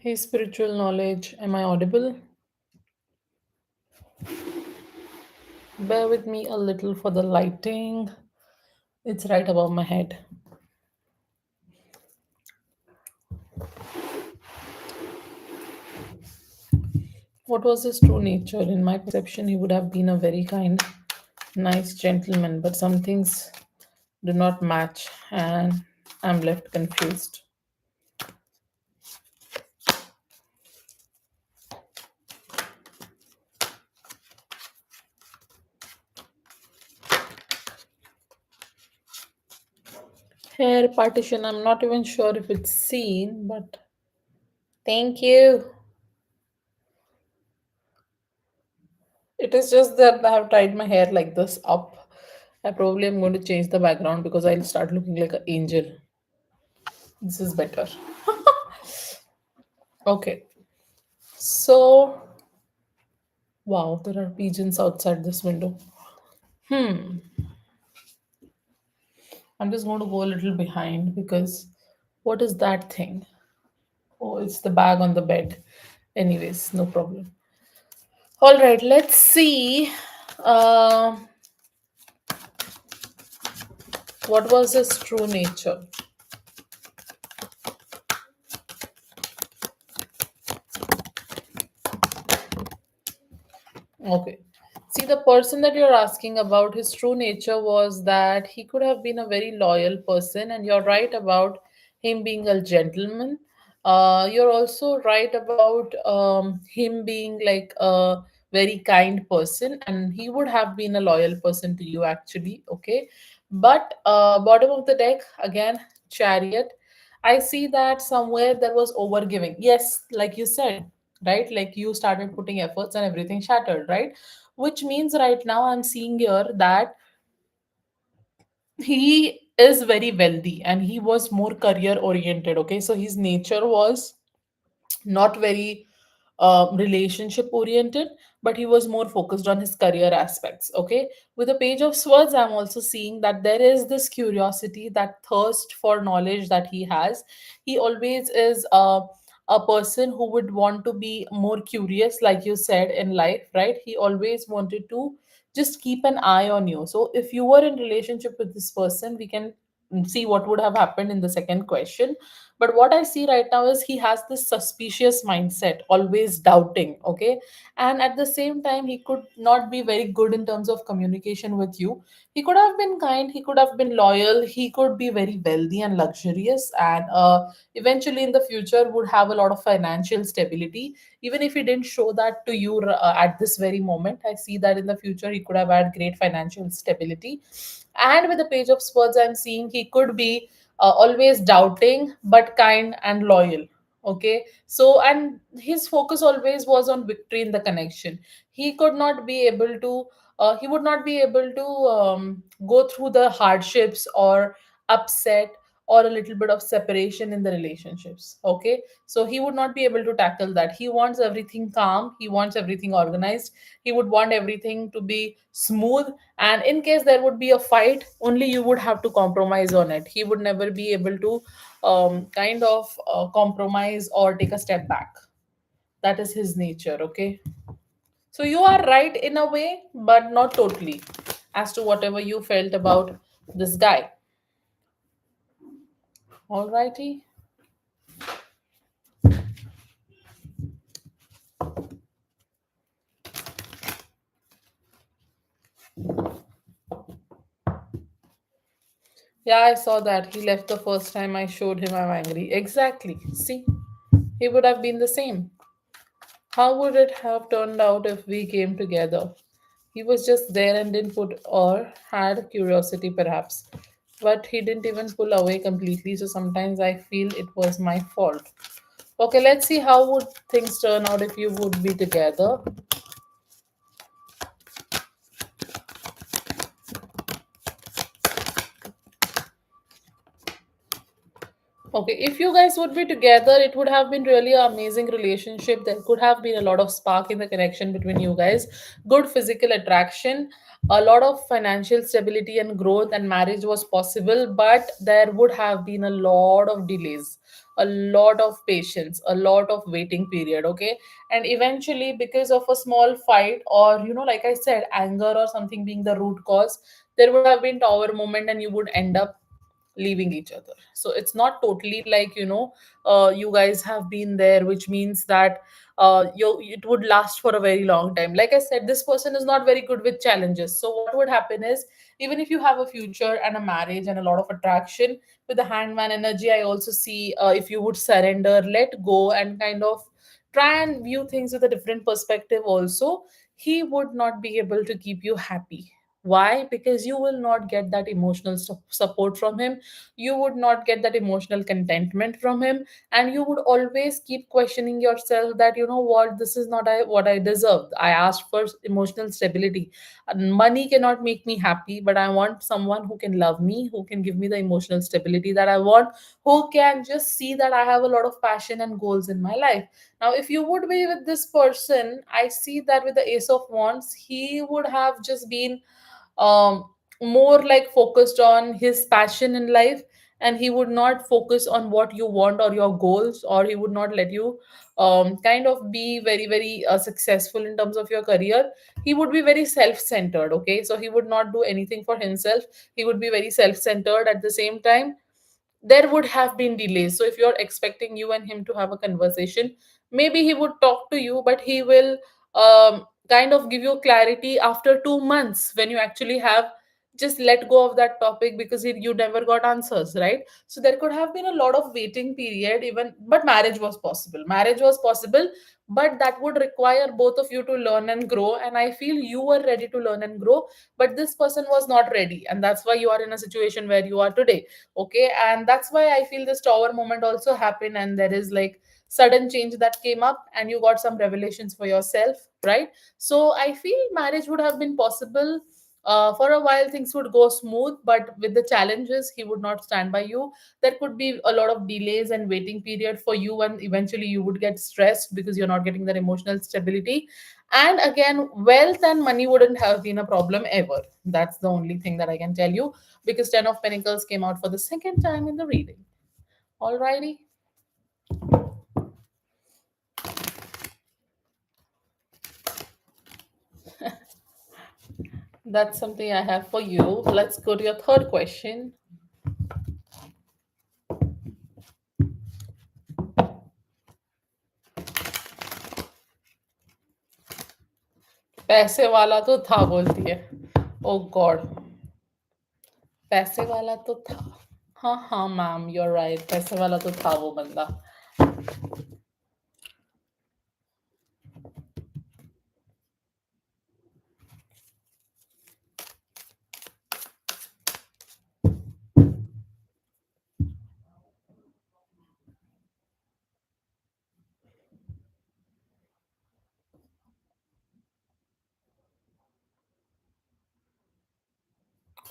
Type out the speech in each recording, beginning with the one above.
Hey, spiritual knowledge, am I audible? Bear with me a little for the lighting. It's right above my head. What was his true nature? In my perception, he would have been a very kind, nice gentleman, but some things do not match, and I'm left confused. Hair partition, I'm not even sure if it's seen, but thank you. It is just that I have tied my hair like this up. I probably am going to change the background because I'll start looking like an angel. This is better. Okay. So, wow, there are pigeons outside this window. Hmm. I'm just going to go a little behind because what is that thing? Oh, it's the bag on the bed. Anyways, no problem. All right, let's see. Uh, what was his true nature? Okay. See, the person that you're asking about, his true nature was that he could have been a very loyal person, and you're right about him being a gentleman. You're also right about him being like a very kind person, and he would have been a loyal person to you, actually. Okay. But bottom of the deck, again, chariot. I see that somewhere there was overgiving. Yes, like you said, right? Like you started putting efforts and everything shattered, right? Which means right now I'm seeing here that he is very wealthy and he was more career oriented. Okay, so his nature was not very relationship oriented, but he was more focused on his career aspects. Okay, with the page of swords, I'm also seeing that there is this curiosity, that thirst for knowledge that he has. He always is a person who would want to be more curious, like you said, in life, right? He always wanted to just keep an eye on you. So if you were in relationship with this person, we can see what would have happened in the second question. But what I see right now is he has this suspicious mindset, always doubting. Okay, and at the same time he could not be very good in terms of communication with you. He could have been kind, he could have been loyal, he could be very wealthy and luxurious, and eventually in the future would have a lot of financial stability. Even if he didn't show that to you at this very moment, I see that in the future he could have had great financial stability. And with the page of swords, I'm seeing he could be always doubting but kind and loyal. Okay, so and his focus always was on victory in the connection. He could not be able to he would not be able to go through the hardships or upset or a little bit of separation in the relationships. Okay, so he would not be able to tackle that. He wants everything calm, he wants everything organized, he would want everything to be smooth, and in case there would be a fight, only you would have to compromise on it. He would never be able to kind of compromise or take a step back. That is his nature. Okay, so you are right in a way, but not totally, as to whatever you felt about this guy. Alrighty. Yeah, I saw that he left the first time I showed him I'm angry. Exactly, see, he would have been the same. How would it have turned out if we came together? He was just there and didn't put, or had curiosity perhaps. But he didn't even pull away completely, so sometimes I feel it was my fault. Okay, let's see how would things turn out if you would be together. Okay, if you guys would be together, it would have been really an amazing relationship. There could have been a lot of spark in the connection between you guys, good physical attraction, a lot of financial stability and growth, and marriage was possible, but there would have been a lot of delays, a lot of patience, a lot of waiting period. Okay, and eventually, because of a small fight, or like I said, anger or something being the root cause, there would have been tower moment, and you would end up leaving each other. So it's not totally like you guys have been there, which means that it would last for a very long time. Like I said, this person is not very good with challenges. So what would happen is, even if you have a future and a marriage and a lot of attraction, with the hangman energy, I also see, if you would surrender, let go, and kind of try and view things with a different perspective also, he would not be able to keep you happy. Why? Because you will not get that emotional support from him. You would not get that emotional contentment from him, and you would always keep questioning yourself that, what, this is not what I deserve. I asked for emotional stability, and money cannot make me happy, but I want someone who can love me, who can give me the emotional stability that I want, who can just see that I have a lot of passion and goals in my life. Now, if you would be with this person, I see that with the Ace of Wands, he would have just been um, more like focused on his passion in life, and he would not focus on what you want or your goals, or he would not let you kind of be very very successful in terms of your career. He would be very self-centered. Okay, so he would not do anything for himself. He would be very self-centered. At the same time, there would have been delays. So if you're expecting you and him to have a conversation, maybe he would talk to you, but he will kind of give you clarity after 2 months, when you actually have just let go of that topic, because you never got answers, right? So there could have been a lot of waiting period even, but marriage was possible, but that would require both of you to learn and grow, and I feel you were ready to learn and grow, but this person was not ready, and that's why you are in a situation where you are today. Okay, and that's why I feel this tower moment also happened, and there is like sudden change that came up, and you got some revelations for yourself, right? So I feel marriage would have been possible. For a while things would go smooth, but with the challenges, he would not stand by you. There could be a lot of delays and waiting period for you, and eventually you would get stressed because you're not getting that emotional stability. And again, wealth and money wouldn't have been a problem ever. That's the only thing that I can tell you, because 10 of Pentacles came out for the second time in the reading. Alrighty. That's something I have for you. Let's go to your third question. पैसे वाला तो था बोलती है. ओ God. पैसे वाला तो था. हाँ हाँ मैम, यू आर राइट, पैसे वाला तो था वो बंदा.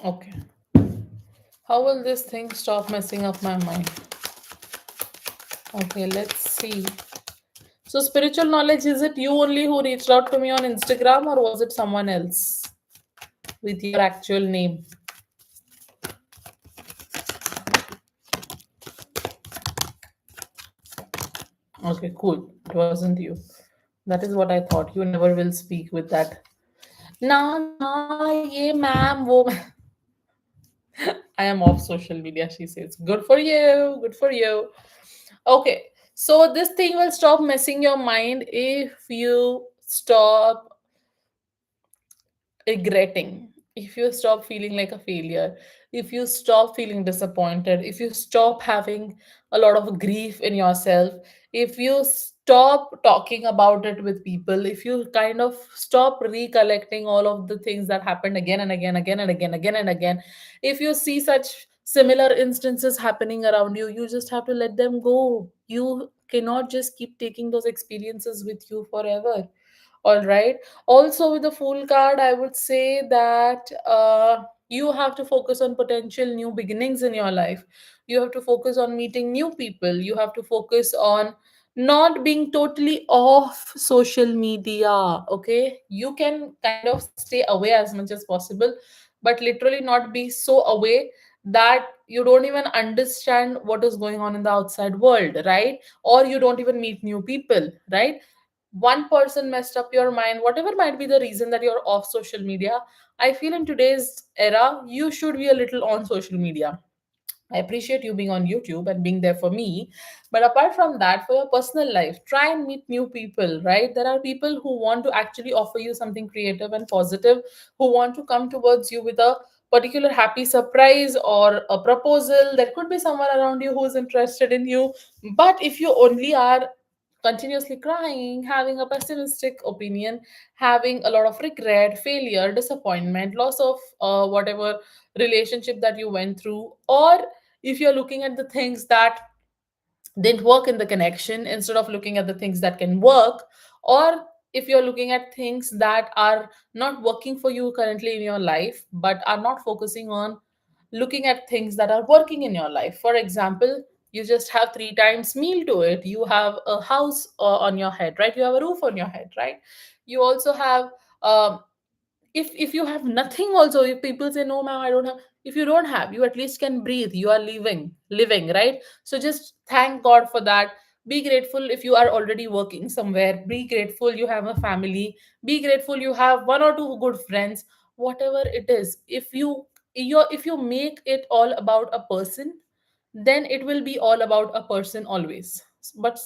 Okay. How will this thing stop messing up my mind? Okay, let's see. So, spiritual knowledge, is it you only who reached out to me on Instagram, or was it someone else with your actual name? Okay, cool. It wasn't you. That is what I thought. You never will speak with that. Na na, ye ma'am, wo. I am off social media, she says. Good for you. Good for you. Okay. So this thing will stop messing your mind if you stop regretting, if you stop feeling like a failure, if you stop feeling disappointed, if you stop having a lot of grief in yourself, if you stop talking about it with people, if you kind of stop recollecting all of the things that happened again and again, again and again, again and again, if you see such similar instances happening around you, you just have to let them go. You cannot just keep taking those experiences with you forever. All right. Also, with the Fool card, I would say that you have to focus on potential new beginnings in your life. You have to focus on meeting new people. You have to focus on not being totally off social media. Okay, you can kind of stay away as much as possible, but literally not be so away that you don't even understand what is going on in the outside world, right? Or you don't even meet new people, right? One person messed up your mind, whatever might be the reason that you're off social media. I feel in today's era you should be a little on social media. I appreciate you being on YouTube and being there for me. But apart from that, for your personal life, try and meet new people, right? There are people who want to actually offer you something creative and positive, who want to come towards you with a particular happy surprise or a proposal. There could be someone around you who is interested in you. But if you only are continuously crying, having a pessimistic opinion, having a lot of regret, failure, disappointment, loss of whatever relationship that you went through, or if you're looking at the things that didn't work in the connection instead of looking at the things that can work, or if you're looking at things that are not working for you currently in your life but are not focusing on looking at things that are working in your life. For example, you just have three times meal to it, you have a house on your head, right? You have a roof on your head, right? You also have um, if you have nothing also, if people say no ma'am I don't have, if you don't have, you at least can breathe, you are living, right? So just thank god for that. Be grateful if you are already working somewhere, be grateful you have a family, be grateful you have one or two good friends. Whatever it is, if you make it all about a person, then it will be all about a person always. But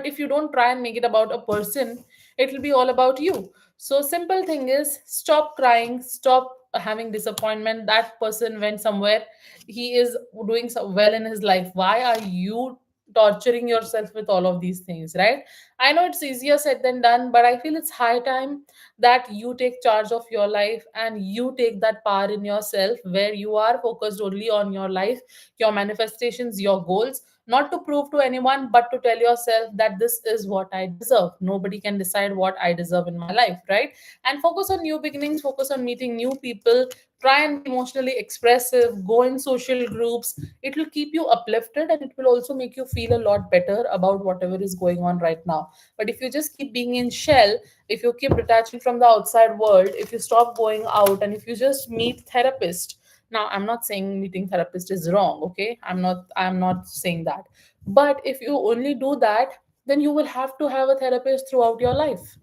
if you don't try and make it about a person, it will be all about you. So simple thing is, stop crying, stop having disappointment. That person went somewhere, he is doing so well in his life. Why are you torturing yourself with all of these things, right? I know it's easier said than done, but I feel it's high time that you take charge of your life and you take that power in yourself, where you are focused only on your life, your manifestations, your goals, not to prove to anyone, but to tell yourself that this is what I deserve. Nobody can decide what I deserve in my life, right? And focus on new beginnings, focus on meeting new people, try and be emotionally expressive, go in social groups. It will keep you uplifted and it will also make you feel a lot better about whatever is going on right now. But if you just keep being in shell, if you keep detaching from the outside world, if you stop going out, and if you just meet therapist. Now I'm not saying meeting therapist is wrong, okay? I'm not saying that. But if you only do that, then you will have to have a therapist throughout your life,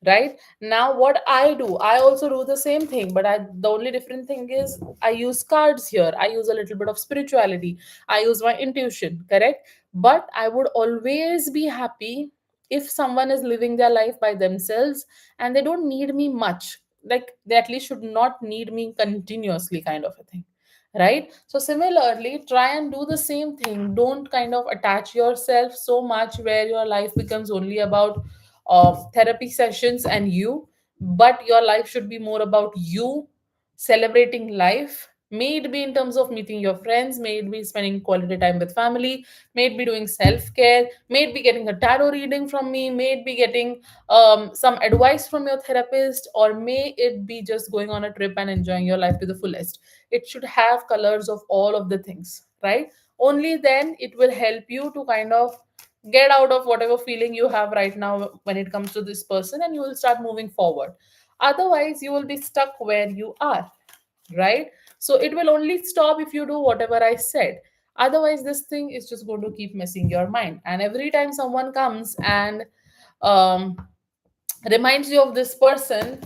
right? Now what I do, I also do the same thing, but the only different thing is I use cards here, I use a little bit of spirituality, I use my intuition, correct? But I would always be happy if someone is living their life by themselves and they don't need me much, like they at least should not need me continuously, kind of a thing, right? So similarly, try and do the same thing. Don't kind of attach yourself so much where your life becomes only about therapy sessions and you, but your life should be more about you celebrating life. May it be in terms of meeting your friends, may it be spending quality time with family, may it be doing self-care, may it be getting a tarot reading from me, may it be getting some advice from your therapist, or may it be just going on a trip and enjoying your life to the fullest. It should have colors of all of the things, right? Only then it will help you to kind of get out of whatever feeling you have right now when it comes to this person, and you will start moving forward. Otherwise you will be stuck where you are, right? So it will only stop if you do whatever I said. Otherwise this thing is just going to keep messing your mind, and every time someone comes and um, reminds you of this person,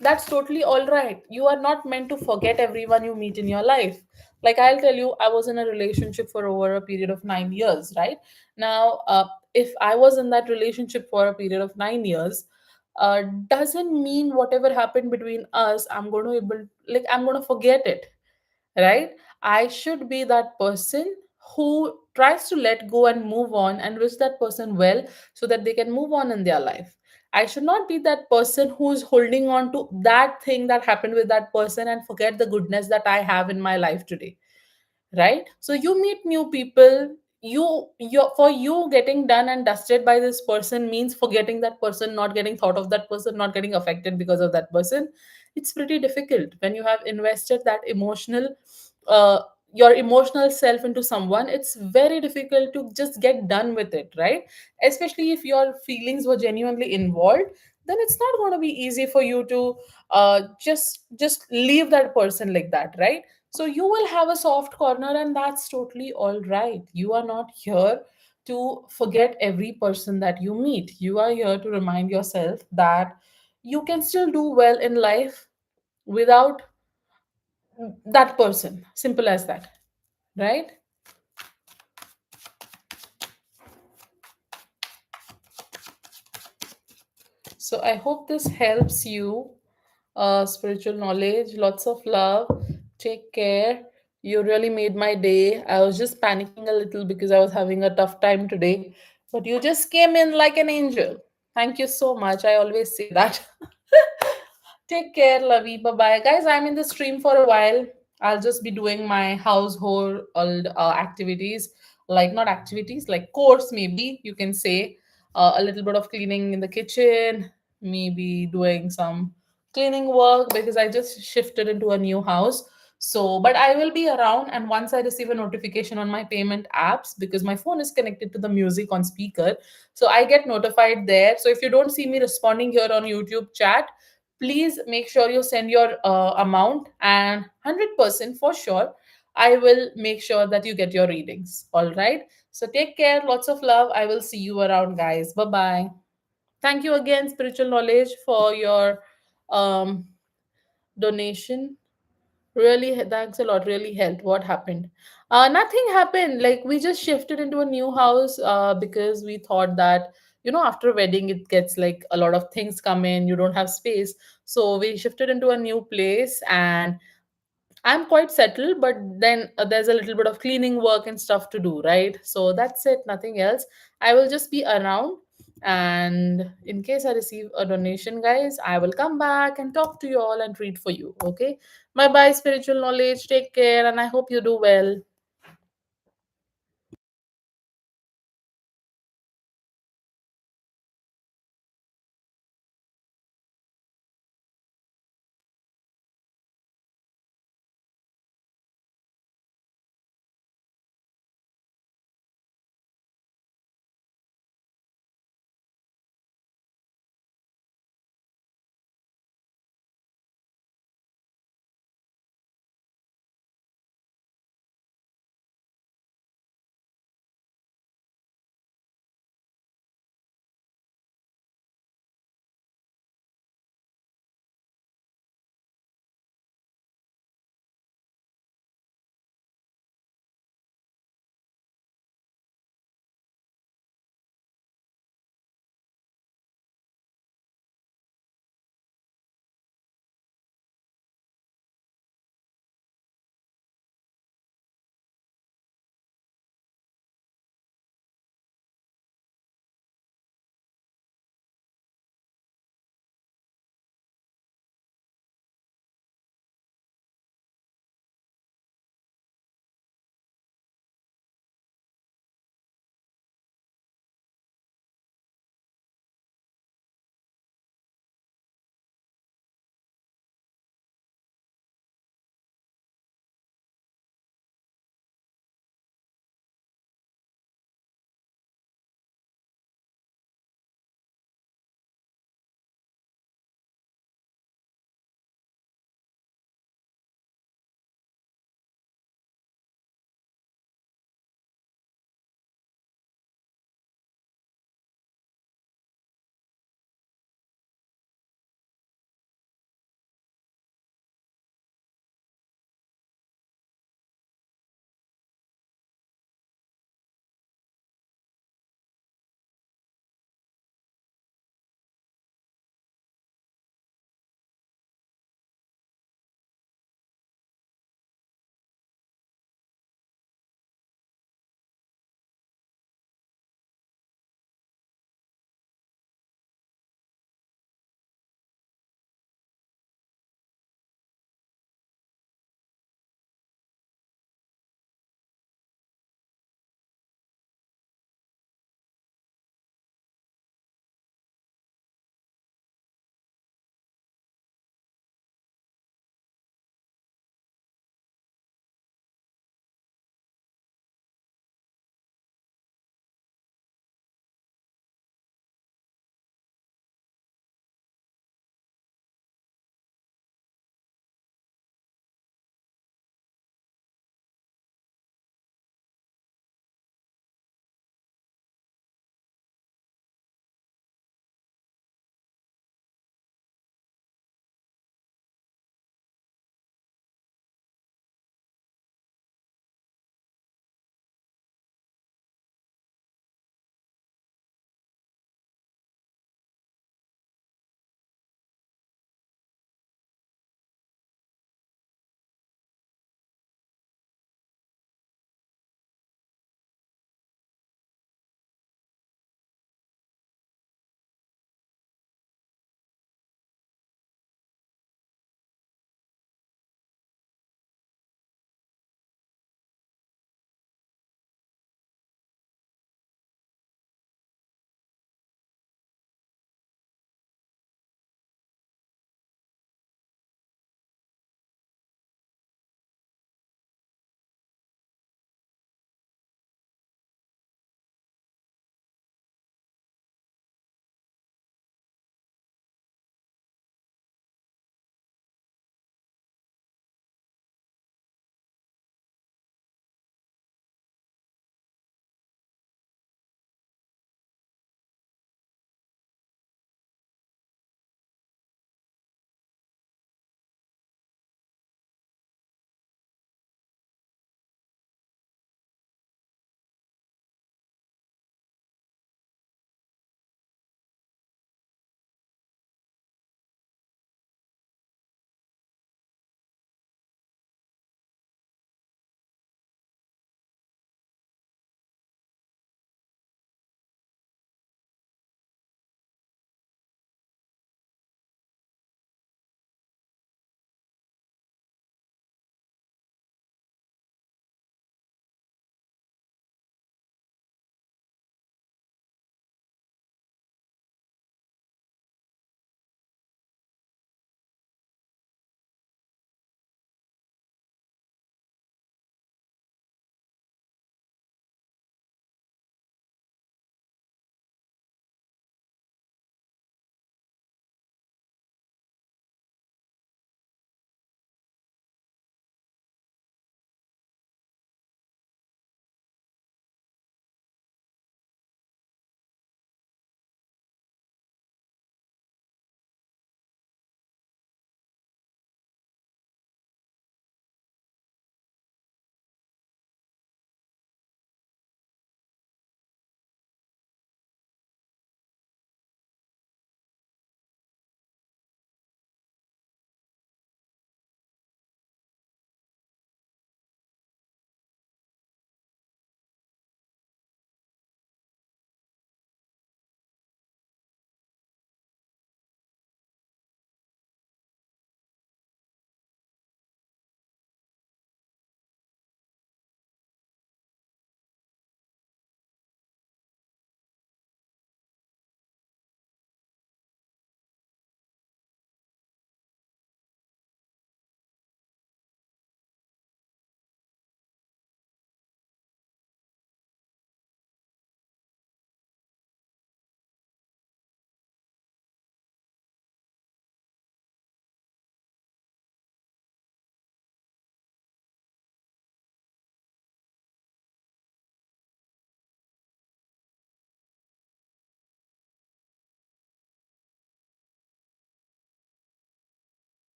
that's totally all right. You are not meant to forget everyone you meet in your life. Like I'll tell you, I was in a relationship for over a period of 9 years, right? Now, if I was in that relationship for a period of 9 years, doesn't mean whatever happened between us, I'm going to able, like I'm going to forget it, right? I should be that person who tries to let go and move on and wish that person well so that they can move on in their life. I should not be that person who's holding on to that thing that happened with that person and forget the goodness that I have in my life today, right? So you meet new people, you for you getting done and dusted by this person means forgetting that person, not getting thought of that person, not getting affected because of that person. It's pretty difficult when you have invested that emotional uh, your emotional self into someone, it's very difficult to just get done with it, right? Especially if your feelings were genuinely involved, then it's not going to be easy for you to just leave that person like that, right? So you will have a soft corner, and that's totally all right. You are not here to forget every person that you meet. You are here to remind yourself that you can still do well in life without that person. Simple as that, right? So I hope this helps you. Spiritual knowledge, lots of love. Take care. You really made my day. I was just panicking a little because I was having a tough time today, but you just came in like an angel. Thank you so much. I always say that. Take care, Lovey. Bye bye. Guys, I'm in the stream for a while. I'll just be doing my household activities, like not activities, like chores, maybe you can say. A little bit of cleaning in the kitchen, maybe doing some cleaning work because I just shifted into a new house. So, but I will be around, and once I receive a notification on my payment apps, because my phone is connected to the music on speaker, so I get notified there. So, if you don't see me responding here on YouTube chat, please make sure you send your amount, and 100% for sure I will make sure that you get your readings. All right, so take care, lots of love. I will see you around, guys. Bye bye. Thank you again, spiritual knowledge, for your um donation. Really, thanks a lot. Really helped. What happened? Nothing happened. Like, we just shifted into a new house because we thought that, after a wedding, it gets like a lot of things come in. You don't have space. So we shifted into a new place, and I'm quite settled, but then there's a little bit of cleaning work and stuff to do, right? So that's it, nothing else. I will just be around. And in case I receive a donation, guys, I will come back and talk to you all and read for you. Okay. Bye bye, spiritual knowledge. Take care. And I hope you do well.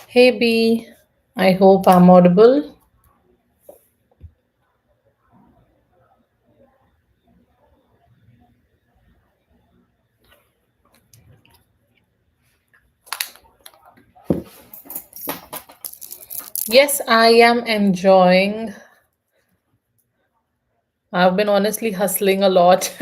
Hey B, I hope I'm audible. Yes, I am enjoying. I've been honestly hustling a lot.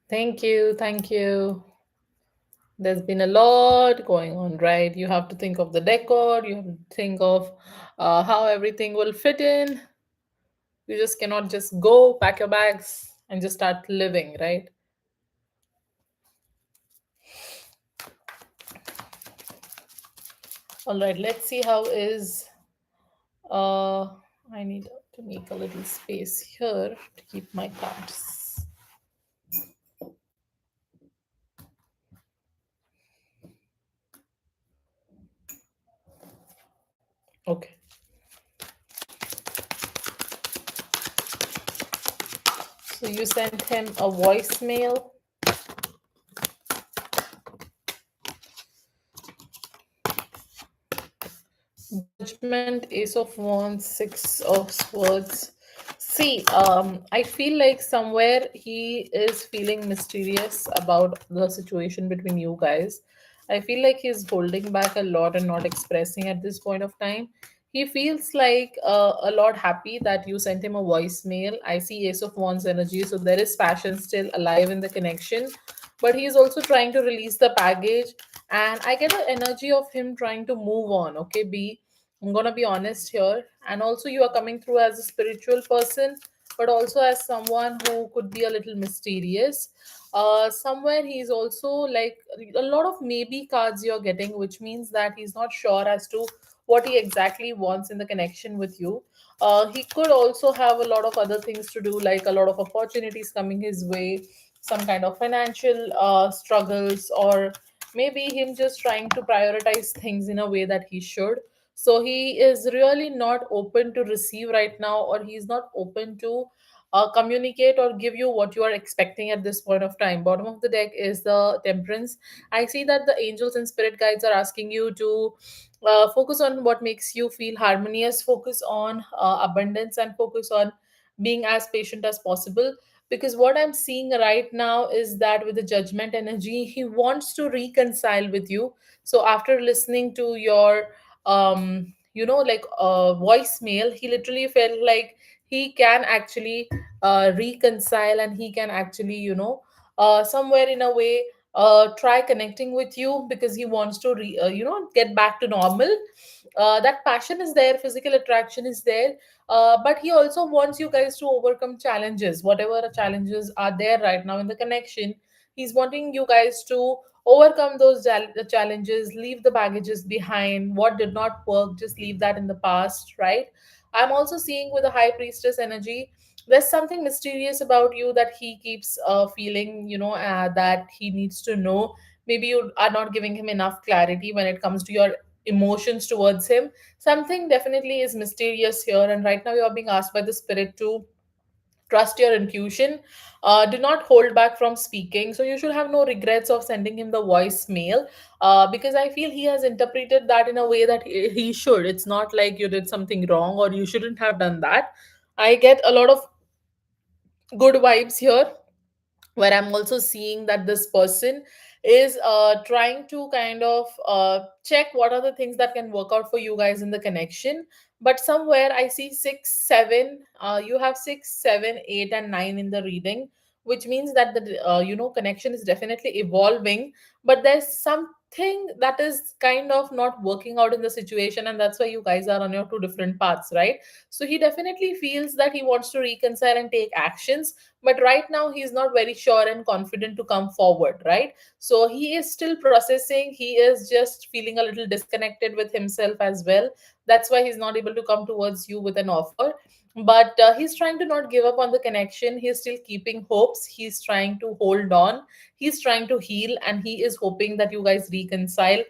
Thank you, thank you. There's been a lot going on, right? You have to think of the decor, you have to think of how everything will fit in. You just cannot just go pack your bags and just start living, right? All right, let's see how is. Uh, I need to make a little space here to keep my cards. Okay. So you sent him a voicemail. Judgment, Ace of Wands, Six of Swords. See, I feel like somewhere he is feeling mysterious about the situation between you guys. I feel like he's holding back a lot and not expressing at this point of time. He feels like a lot happy that you sent him a voicemail. I see Ace of Wands energy, so there is passion still alive in the connection, but he is also trying to release the baggage. And I get the energy of him trying to move on. Okay, B, I'm gonna be honest here. And also, you are coming through as a spiritual person, but also as someone who could be a little mysterious. Somewhere he's also like a lot of maybe cards you're getting, which means that he's not sure as to what he exactly wants in the connection with you. He could also have a lot of other things to do, like a lot of opportunities coming his way, some kind of financial struggles, or maybe him just trying to prioritize things in a way that he should. So he is really not open to receive right now, or he's not open to communicate or give you what you are expecting at this point of time. Bottom of the deck is the Temperance. I see that the angels and spirit guides are asking you to focus on what makes you feel harmonious, focus on abundance, and focus on being as patient as possible. Because what I'm seeing right now is that with the Judgment energy, he wants to reconcile with you. So after listening to your voicemail, he literally felt like he can actually reconcile, and he can actually somewhere in a way try connecting with you, because he wants to get back to normal. That passion is there, physical attraction is there, but he also wants you guys to overcome challenges, whatever challenges are there right now in the connection. He's wanting you guys to overcome those challenges, leave the baggages behind, what did not work, just leave that in the past, right? I'm also seeing with the High Priestess energy, there's something mysterious about you that he keeps feeling, that he needs to know. Maybe you are not giving him enough clarity when it comes to your emotions towards him. Something definitely is mysterious here, and right now you are being asked by the spirit to trust your intuition. Do not hold back from speaking, so you should have no regrets of sending him the voicemail, because I feel he has interpreted that in a way that he should. It's not like you did something wrong or you shouldn't have done that. I get a lot of good vibes here, where I'm also seeing that this person is trying to kind of check what are the things that can work out for you guys in the connection. But somewhere I see 6 7, you have 6 7 8 and 9 in the reading, which means that the connection is definitely evolving, but there's something that is kind of not working out in the situation, and that's why you guys are on your two different paths, right? So he definitely feels that he wants to reconcile and take actions, but right now he's not very sure and confident to come forward, right? So he is still processing, he is just feeling a little disconnected with himself as well. That's why he's not able to come towards you with an offer. but he's trying to not give up on the connection. He's still keeping hopes, he's trying to hold on, he's trying to heal, and he is hoping that you guys reconcile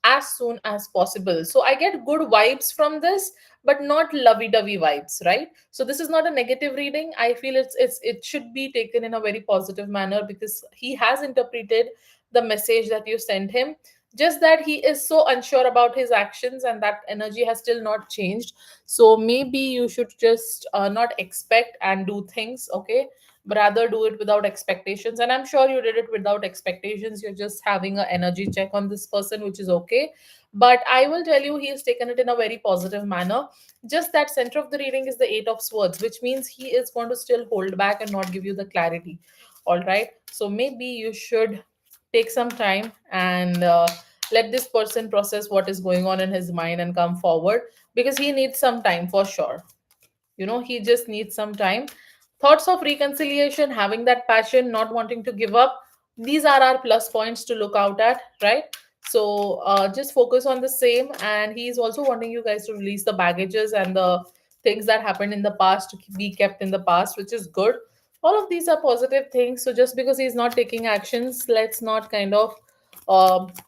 as soon as possible. So I get good vibes from this, but not lovey-dovey vibes, right? So this is not a negative reading. I feel it should be taken in a very positive manner, because he has interpreted the message that you sent him. Just that he is so unsure about his actions, and that energy has still not changed. So maybe you should just not expect and do things, okay? But rather do it without expectations. And I'm sure you did it without expectations. You're just having an energy check on this person, which is okay. But I will tell you, he has taken it in a very positive manner. Just that center of the reading is the Eight of Swords, which means he is going to still hold back and not give you the clarity. All right. So maybe you should take some time and let this person process what is going on in his mind and come forward, because he needs some time for sure. He just needs some time. Thoughts of reconciliation, having that passion, not wanting to give up, these are our plus points to look out at, right? So just focus on the same. And he's also wanting you guys to release the baggages and the things that happened in the past to be kept in the past, which is good. All of these are positive things. So just because he's not taking actions, let's not kind of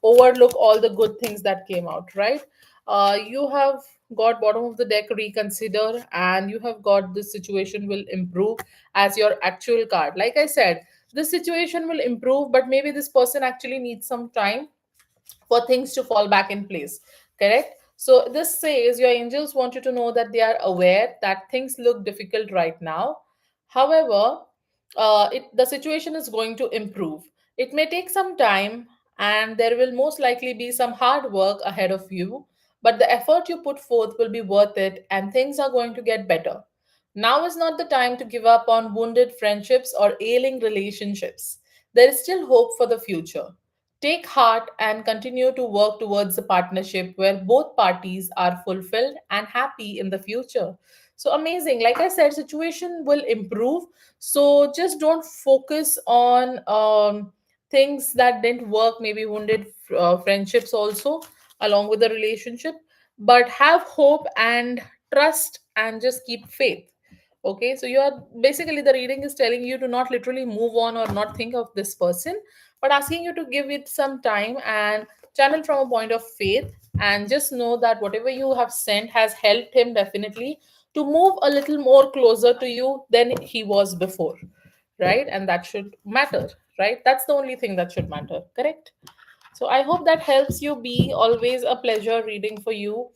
overlook all the good things that came out, right? You have got bottom of the deck, reconsider, and you have got this situation will improve as your actual card. Like I said, the situation will improve, but maybe this person actually needs some time for things to fall back in place. Correct? So this says your angels want you to know that they are aware that things look difficult right now. However, the situation is going to improve. It may take some time, and there will most likely be some hard work ahead of you, but the effort you put forth will be worth it, and things are going to get better. Now is not the time to give up on wounded friendships or ailing relationships. There is still hope for the future. Take heart and continue to work towards a partnership where both parties are fulfilled and happy in the future. So amazing. Like I said, situation will improve. So just don't focus on things that didn't work, maybe wounded friendships also, along with the relationship. But have hope and trust and just keep faith. Okay, so you are basically, the reading is telling you to not literally move on or not think of this person, but asking you to give it some time and channel from a point of faith, and just know that whatever you have sent has helped him definitely to move a little more closer to you than he was before, right? And that should matter, right? That's the only thing that should matter, correct? So I hope that helps you. Be always a pleasure reading for you.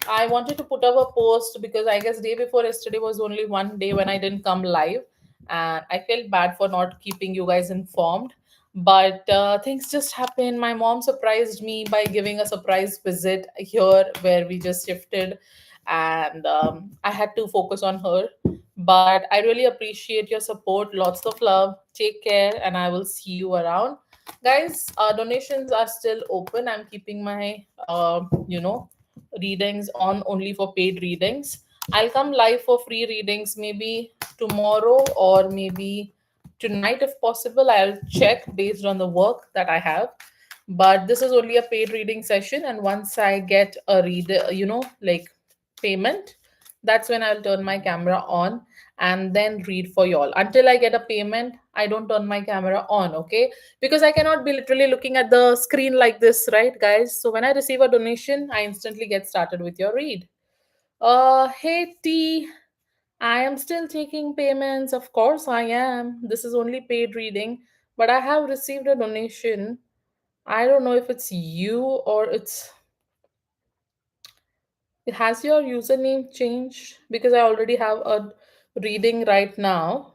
I wanted to put up a post because I guess day before yesterday was only one day when I didn't come live, and I felt bad for not keeping you guys informed. But things just happened. My mom surprised me by giving a surprise visit here where we just shifted, and I had to focus on her. But I really appreciate your support. Lots of love. Take care, and I will see you around. Guys, donations are still open. I'm keeping my readings on only for paid readings. I'll come live for free readings maybe tomorrow or maybe tonight if possible. I'll check based on the work that I have. But this is only a paid reading session, and once I get a reader, like payment, that's when I'll turn my camera on and then read for y'all. Until I get a payment, I don't turn my camera on, okay? Because I cannot be literally looking at the screen like this, right, guys? So when I receive a donation, I instantly get started with your read. Hey T, I am still taking payments. Of course, I am. This is only paid reading, but I have received a donation. I don't know if it's you or has your username changed, because I already have a reading right now.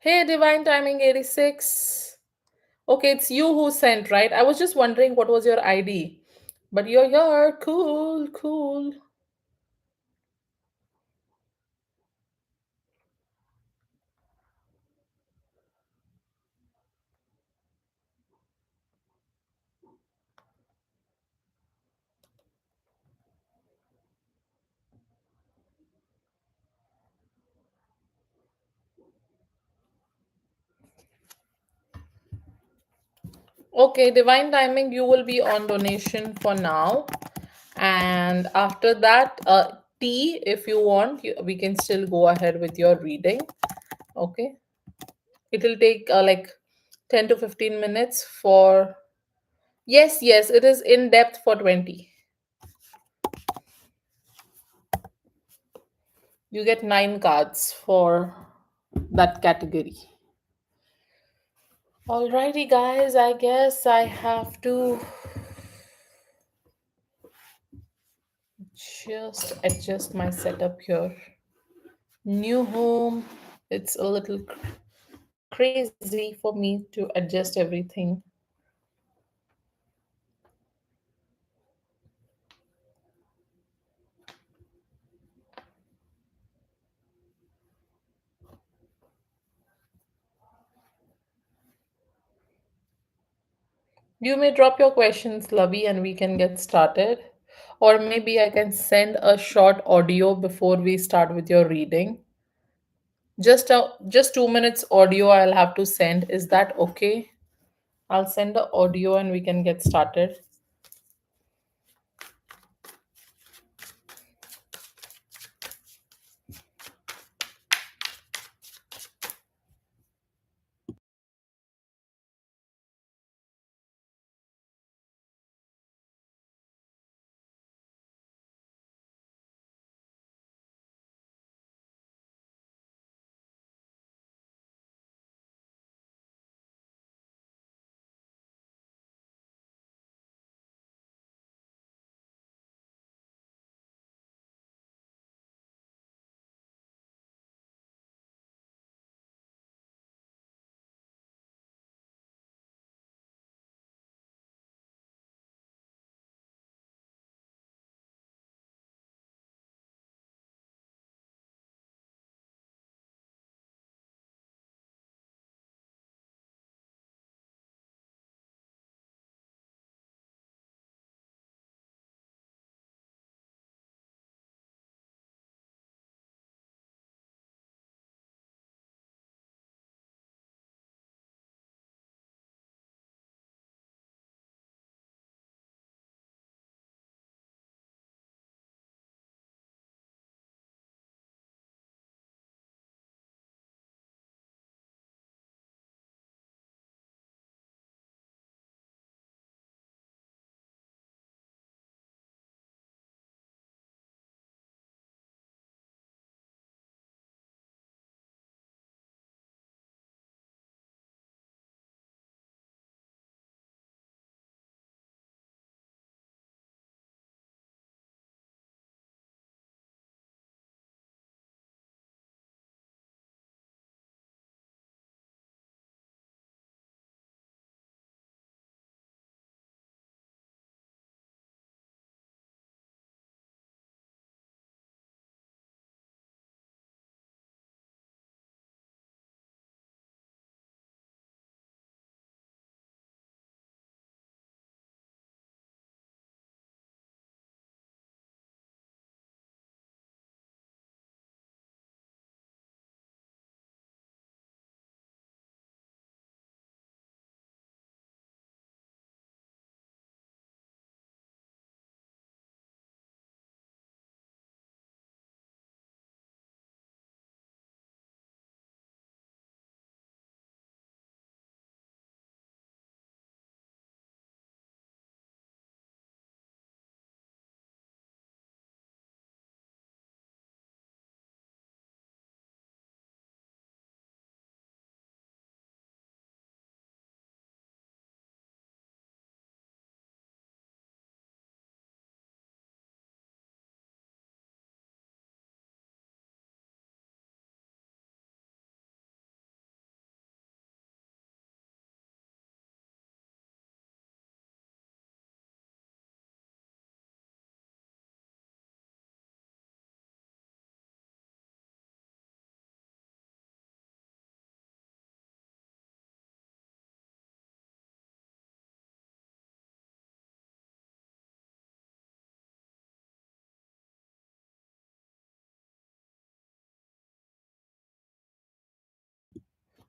Hey, Divine Timing 86. Okay, it's you who sent, right? I was just wondering what was your ID. But you're here. Cool, cool. Okay, divine timing, you will be on donation for now. And after that, tea, if you want, we can still go ahead with your reading. Okay. It will take like 10 to 15 minutes for. Yes, yes, it is in depth for 20. You get 9 cards for that category. Alrighty, guys, I guess I have to just adjust my setup here. New home. It's a little crazy for me to adjust everything. You may drop your questions, Lovey, and we can get started. Or maybe I can send a short audio before we start with your reading. Just 2 minutes audio I'll have to send. Is that okay? I'll send the audio and we can get started.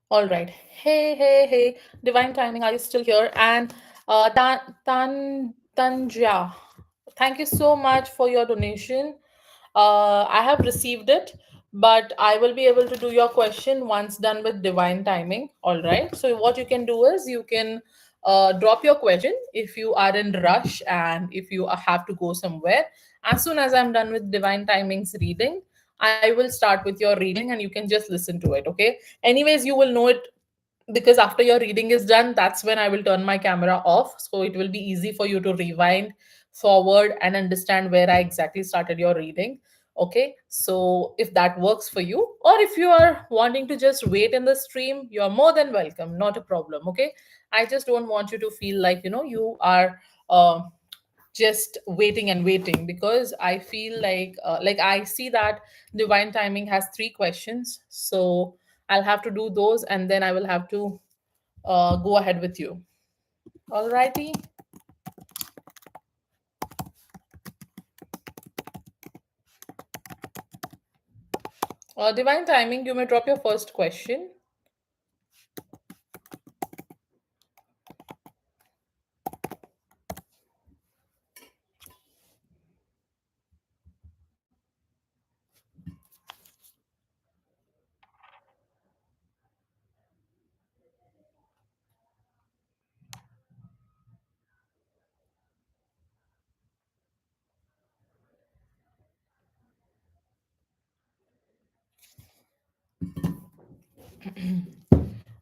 All right. Hey, hey, hey. Divine timing, are you still here? And Tanja, thank you so much for your donation. I have received it, but I will be able to do your question once done with divine timing. All right. So what you can do is you can drop your question if you are in rush and if you have to go somewhere. As soon as I'm done with divine timings reading, I will start with your reading and you can just listen to it. Okay. Anyways, you will know it because after your reading is done, that's when I will turn my camera off. So it will be easy for you to rewind forward and understand where I exactly started your reading. Okay, so if that works for you, or if you are wanting to just wait in the stream, you are more than welcome, not a problem. Okay, I just don't want you to feel like you are just waiting and waiting, because I feel like I see that divine timing has three questions, so I'll have to do those and then I will have to go ahead with you. Alrighty. Divine timing, you may drop your first question.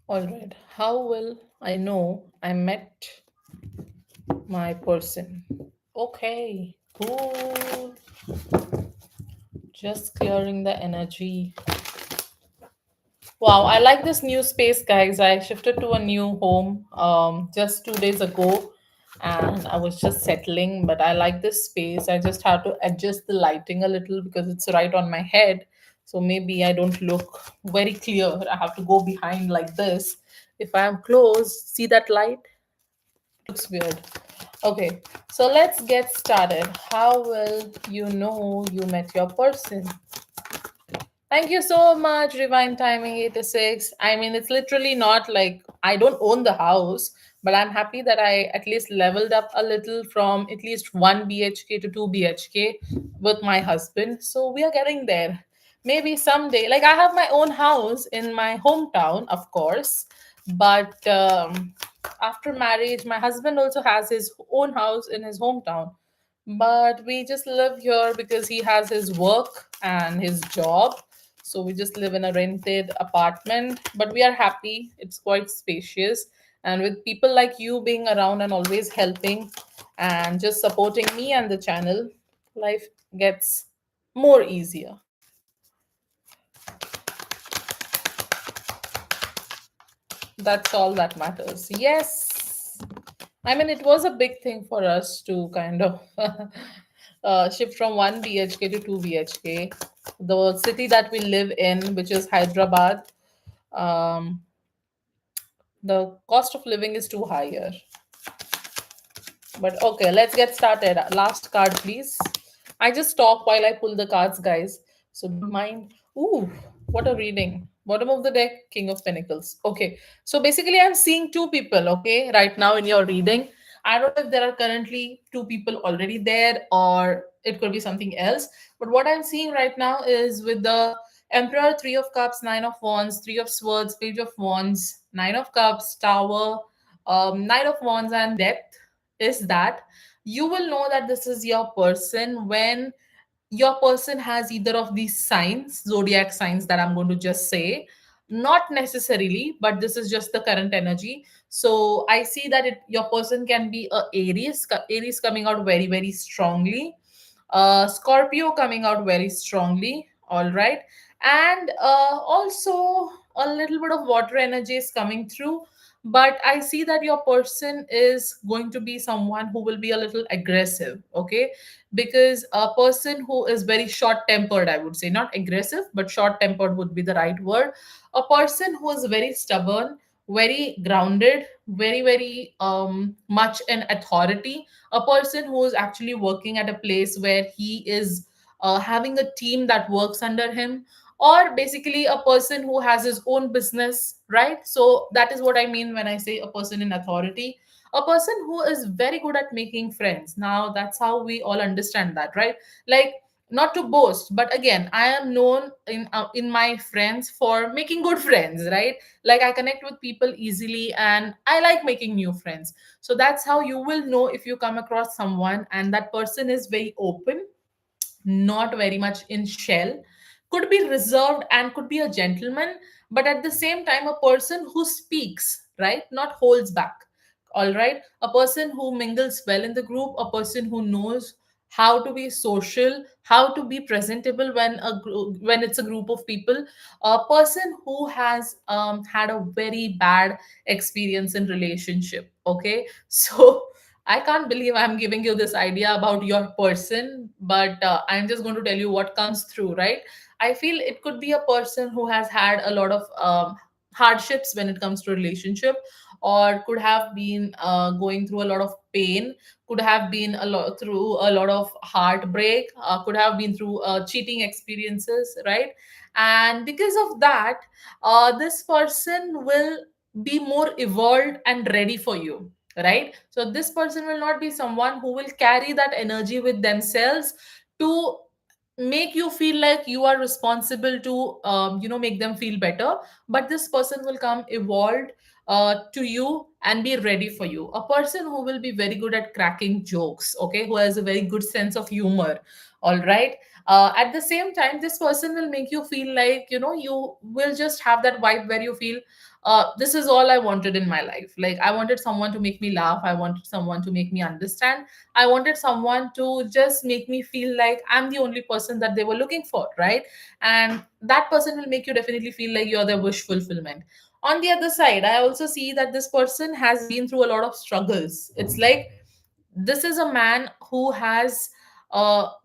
All right. How will I know I met my person? Okay. Cool. Just clearing the energy. Wow, I like this new space, guys. I shifted to a new home just 2 days ago and I was just settling, but I like this space. I just had to adjust the lighting a little because it's right on my head. So maybe I don't look very clear. I have to go behind like this. If I am close, see that light? Looks weird. Okay, so let's get started. How will you know you met your person? Thank you so much, Divine Timing 86. I mean, it's literally not like I don't own the house, but I'm happy that I at least leveled up a little from at least 1 BHK to 2 BHK with my husband. So we are getting there. Maybe someday. Like, I have my own house in my hometown, of course, but after marriage, my husband also has his own house in his hometown, but we just live here because he has his work and his job. So we just live in a rented apartment, but we are happy. It's quite spacious. And with people like you being around and always helping and just supporting me and the channel, life gets more easier. That's all that matters. Yes. I mean, it was a big thing for us to kind of shift from 1 BHK to 2 BHK. The city that we live in, which is Hyderabad, um, the cost of living is too high here. But okay, let's get started. Last card, please. I just talk while I pull the cards, guys. So don't mind. Ooh, what a reading. Bottom of the deck, King of Pentacles. Okay, so basically, I'm seeing two people, okay, right now in your reading. I don't know if there are currently two people already there or it could be something else. But what I'm seeing right now is with the Emperor, Three of Cups, Nine of Wands, Three of Swords, Page of Wands, Nine of Cups, Tower, Knight of Wands, and Death, is that you will know that this is your person when your person has either of these signs, zodiac signs that I'm going to just say, not necessarily, but this is just the current energy. So I see that your person can be a Aries coming out very, very strongly, Scorpio coming out very strongly, all right, and also a little bit of water energy is coming through. But I see that your person is going to be someone who will be a little aggressive, okay, because a person who is very short tempered, I would say, not aggressive but short tempered would be the right word. A person who is very stubborn, very grounded, very, very much in authority, a person who is actually working at a place where he is having a team that works under him, or basically a person who has his own business, right? So that is what I mean when I say a person in authority. A person who is very good at making friends. Now that's how we all understand that, right? Like, not to boast, but again, I am known in my friends for making good friends, right? Like, I connect with people easily and I like making new friends. So that's how you will know if you come across someone and that person is very open, not very much in shell, could be reserved and could be a gentleman, but at the same time a person who speaks, right, not holds back. All right, a person who mingles well in the group, a person who knows how to be social, how to be presentable when when it's a group of people, a person who has had a very bad experience in relationship. Okay, so I can't believe I'm giving you this idea about your person, but I'm just going to tell you what comes through, right? I feel it could be a person who has had a lot of hardships when it comes to relationship, or could have been going through a lot of pain, could have been a lot through a lot of heartbreak, could have been through cheating experiences, right? And because of that, this person will be more evolved and ready for you, right? So this person will not be someone who will carry that energy with themselves to make you feel like you are responsible to make them feel better, but this person will come evolved to you and be ready for you. A person who will be very good at cracking jokes, okay, who has a very good sense of humor. All right, at the same time this person will make you feel like you will just have that vibe where you feel this is all I wanted in my life. Like, I wanted someone to make me laugh. I wanted someone to make me understand. I wanted someone to just make me feel like I'm the only person that they were looking for, right? And that person will make you definitely feel like you're their wish fulfillment. On the other side, I also see that this person has been through a lot of struggles. It's like this is a man who has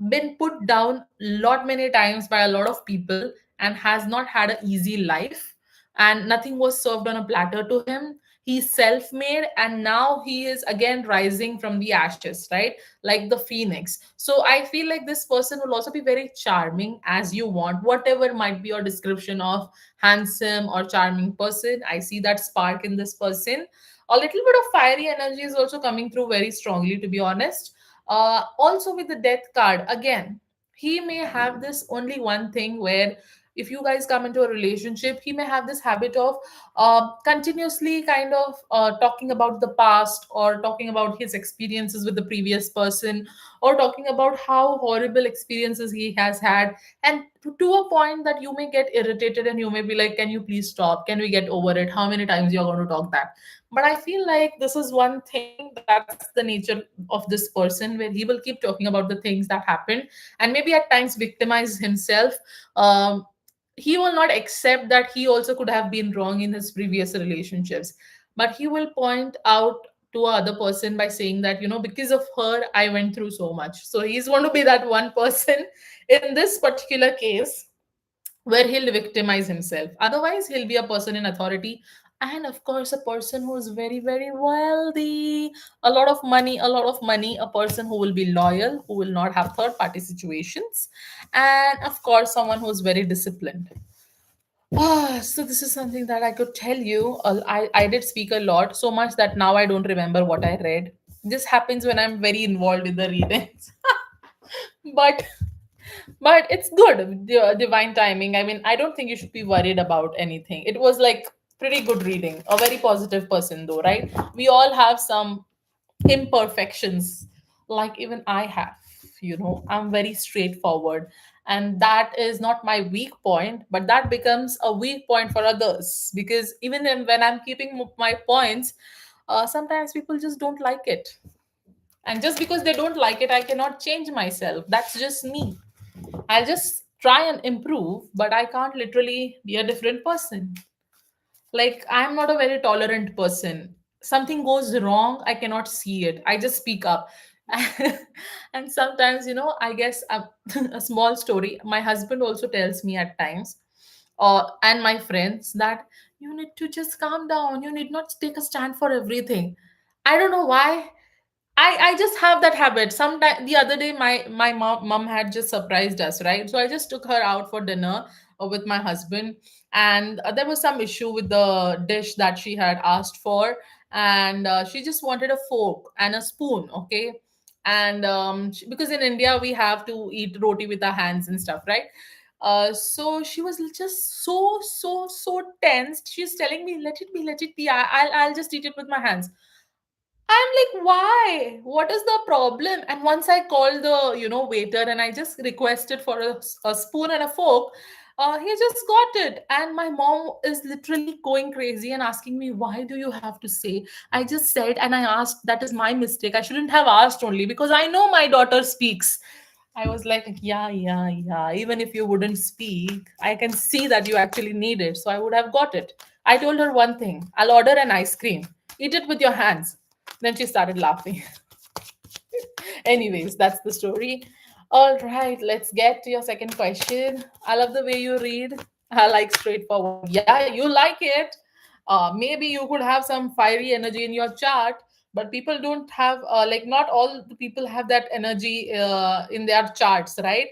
been put down lot many times by a lot of people and has not had an easy life, and nothing was served on a platter to him. He's self-made and now he is again rising from the ashes, right? Like the phoenix. So I feel like this person will also be very charming as you want, whatever might be your description of handsome or charming person. I see that spark in this person. A little bit of fiery energy is also coming through very strongly, to be honest. Also with the death card again, he may have this only one thing where if you guys come into a relationship, he may have this habit of continuously kind of talking about the past, or talking about his experiences with the previous person, or talking about how horrible experiences he has had, and to a point that you may get irritated and you may be like, can you please stop, can we get over it, how many times you're going to talk that. But I feel like this is one thing, that's the nature of this person, where he will keep talking about the things that happened and maybe at times victimize himself. He will not accept that he also could have been wrong in his previous relationships, but he will point out to a other person by saying that, because of her I went through so much. So he's going to be that one person in this particular case where he'll victimize himself. Otherwise, he'll be a person in authority. And of course, a person who is very, very wealthy, a lot of money, a person who will be loyal, who will not have third party situations, and of course, someone who's very disciplined. So this is something that I could tell you. I did speak a lot, so much that now I don't remember what I read. This happens when I'm very involved in the readings. but but it's good, divine timing. I mean, I don't think you should be worried about anything. It was like pretty good reading, a very positive person though, right? We all have some imperfections, like even I have. I'm very straightforward, and that is not my weak point, but that becomes a weak point for others, because even when I'm keeping my points, sometimes people just don't like it, and just because they don't like it, I cannot change myself. That's just me. I'll just try and improve, but I can't literally be a different person. Like, I'm not a very tolerant person. Something goes wrong, I cannot see it. I just speak up. And sometimes, I guess a small story. My husband also tells me at times, and my friends, that you need to just calm down. You need not take a stand for everything. I don't know why. I just have that habit. Sometime the other day, my mom had just surprised us, right? So I just took her out for dinner. with my husband, and there was some issue with the dish that she had asked for, and she just wanted a fork and a spoon, okay? And because in India we have to eat roti with our hands and stuff, right? So she was just so tensed. She's telling me, let it be. I'll just eat it with my hands. I'm like, why? What is the problem? And once I called the, waiter, and I just requested for a spoon and a fork, he just got it. And my mom is literally going crazy and asking me, why do you have to say? I just said, and I asked, that is my mistake. I shouldn't have asked only because I know my daughter speaks. I was like, yeah. Even if you wouldn't speak, I can see that you actually need it. So I would have got it. I told her one thing, I'll order an ice cream. Eat it with your hands. Then she started laughing. Anyways, that's the story. All right, let's get to your second question. I love the way you read. I like straightforward. Yeah, you like it. Maybe you could have some fiery energy in your chart, but people don't have, not all the people have that energy in their charts, right?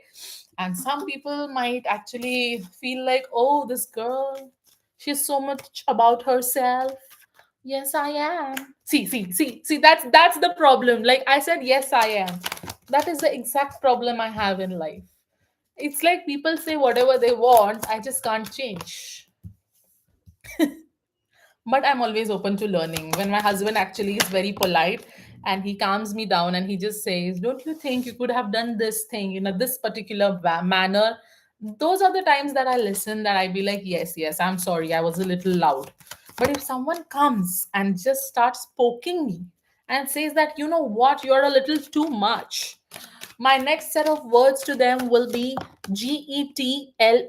And some people might actually feel like, oh, this girl, she's so much about herself. Yes, I am. See. That's the problem. Like I said, yes, I am. That is the exact problem I have in life. It's like people say whatever they want. I just can't change. But I'm always open to learning. When my husband actually is very polite and he calms me down and he just says, don't you think you could have done this thing in this particular manner? Those are the times that I listen, that I be like, yes, I'm sorry, I was a little loud. But if someone comes and just starts poking me and says that, you know what, you're a little too much, my next set of words to them will be GETLOST.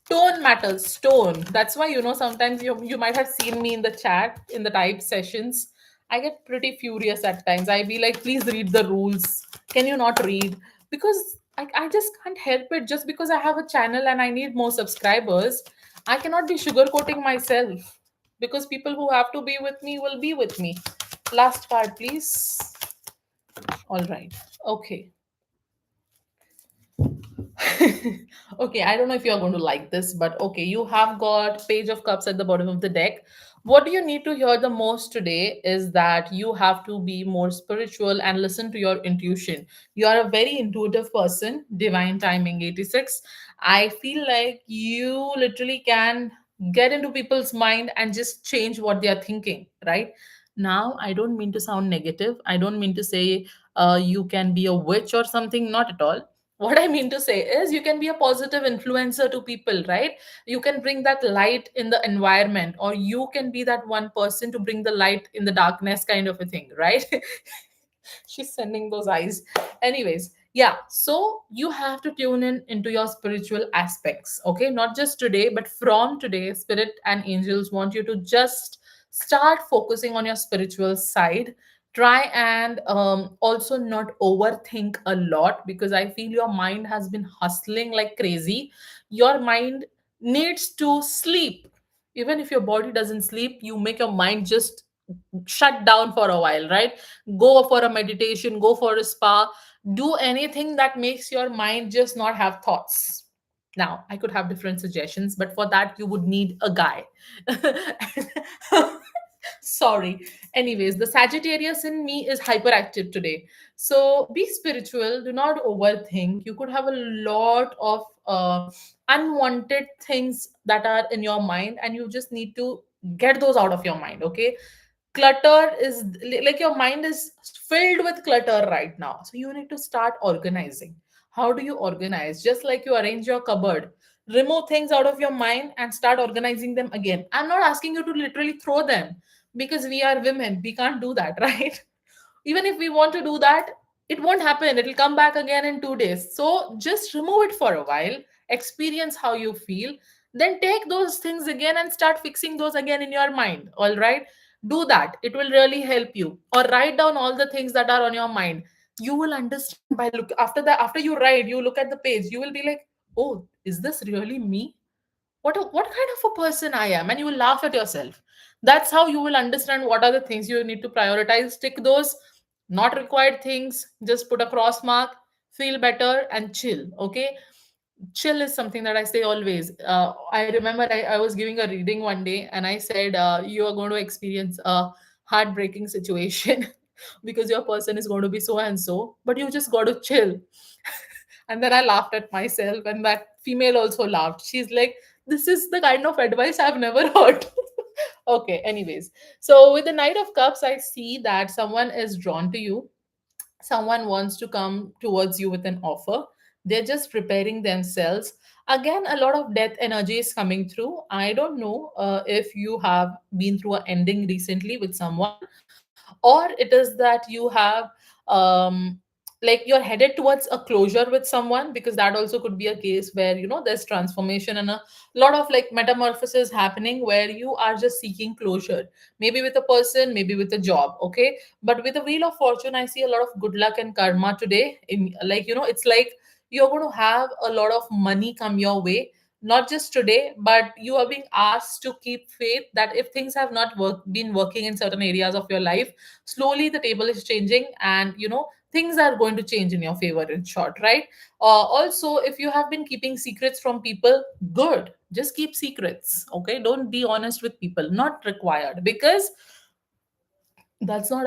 Tone matters. Tone. That's why, sometimes you might have seen me in the chat, in the type sessions. I get pretty furious at times. I be like, please read the rules. Can you not read? Because I just can't help it. Just because I have a channel and I need more subscribers, I cannot be sugarcoating myself. Because people who have to be with me will be with me. Last card, please. All right. Okay. Okay, I don't know if you're going to like this, but okay, you have got Page of Cups at the bottom of the deck. What do you need to hear the most today is that you have to be more spiritual and listen to your intuition. You are a very intuitive person, divine timing 86. I feel like you literally can get into people's mind and just change what they are thinking, right? Now, I don't mean to sound negative. I don't mean to say you can be a witch or something, not at all. What I mean to say is you can be a positive influencer to people, right? You can bring that light in the environment, or you can be that one person to bring the light in the darkness, kind of a thing, right? She's sending those eyes. Anyways, yeah, so you have to tune in into your spiritual aspects, okay? Not just today, but from today, spirit and angels want you to just start focusing on your spiritual side. Try and also not overthink a lot, because I feel your mind has been hustling like crazy. Your mind needs to sleep. Even if your body doesn't sleep, you make your mind just shut down for a while, right? Go for a meditation, go for a spa, do anything that makes your mind just not have thoughts. Now, I could have different suggestions, but for that, you would need a guy. Sorry. Anyways, the Sagittarius in me is hyperactive today. So be spiritual, do not overthink. You could have a lot of unwanted things that are in your mind, and you just need to get those out of your mind, okay? Clutter is like your mind is filled with clutter right now. So you need to start organizing. How do you organize? Just like you arrange your cupboard, remove things out of your mind and start organizing them again. I'm not asking you to literally throw them, because we are women, we can't do that. Right? Even if we want to do that, it won't happen. It'll come back again in 2 days. So just remove it for a while, experience how you feel, then take those things again and start fixing those again in your mind. All right, do that, it will really help you. Or write down all the things that are on your mind. You will understand by look after that. After you write, you look at the page, you will be like, oh, is this really me? What kind of a person I am, and you will laugh at yourself. That's how you will understand what are the things you need to prioritize. Stick those not required things, just put a cross mark. feel better and chill. Okay, chill is something that I say always. I remember I was giving a reading one day and I said, you are going to experience a heartbreaking situation because your person is going to be so and so, but you just got to chill. And then I laughed at myself, and that female also laughed. She's like, this is the kind of advice I've never heard. Okay, anyways. So, with the Knight of Cups, I see that someone is drawn to you, someone wants to come towards you with an offer. They're just preparing themselves. Again, a lot of death energy is coming through. I don't know if you have been through an ending recently with someone, or it is that you have um like you're headed towards a closure with someone, because that also could be a case where there's transformation and a lot of like metamorphosis happening where you are just seeking closure, maybe with a person, maybe with a job. Okay, but with the Wheel of Fortune, I see a lot of good luck and karma today. In like it's like you're going to have a lot of money come your way, not just today, but you are being asked to keep faith that if things have not been working in certain areas of your life, slowly the table is changing, and things are going to change in your favor, in short, right? Also, if you have been keeping secrets from people, good, just keep secrets. Okay, don't be honest with people, not required, because that's not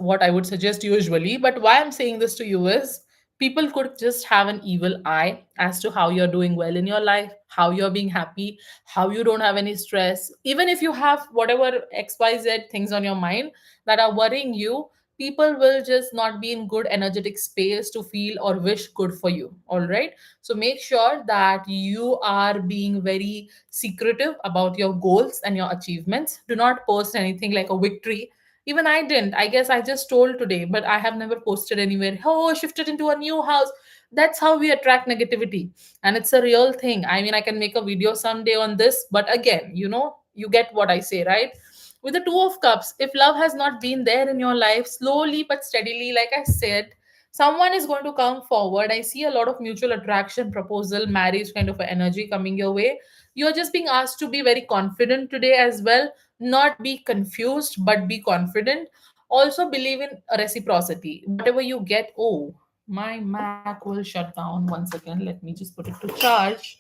what I would suggest usually. But why I'm saying this to you is, people could just have an evil eye as to how you're doing well in your life, how you're being happy, how you don't have any stress. Even if you have whatever XYZ things on your mind that are worrying you, people will just not be in good energetic space to feel or wish good for you. All right, so make sure that you are being very secretive about your goals and your achievements. Do not post anything like a victory. Even I didn't. I guess I just told today, but I have never posted anywhere. Oh, shifted into a new house. That's how we attract negativity. And it's a real thing. I mean, I can make a video someday on this, but again, you get what I say, right? With the Two of Cups, if love has not been there in your life, slowly but steadily, like I said, someone is going to come forward. I see a lot of mutual attraction, proposal, marriage kind of a energy coming your way. You're just being asked to be very confident today as well, not be confused but be confident. Also believe in reciprocity. Whatever you get, oh, my Mac will shut down. One second, let me just put it to charge.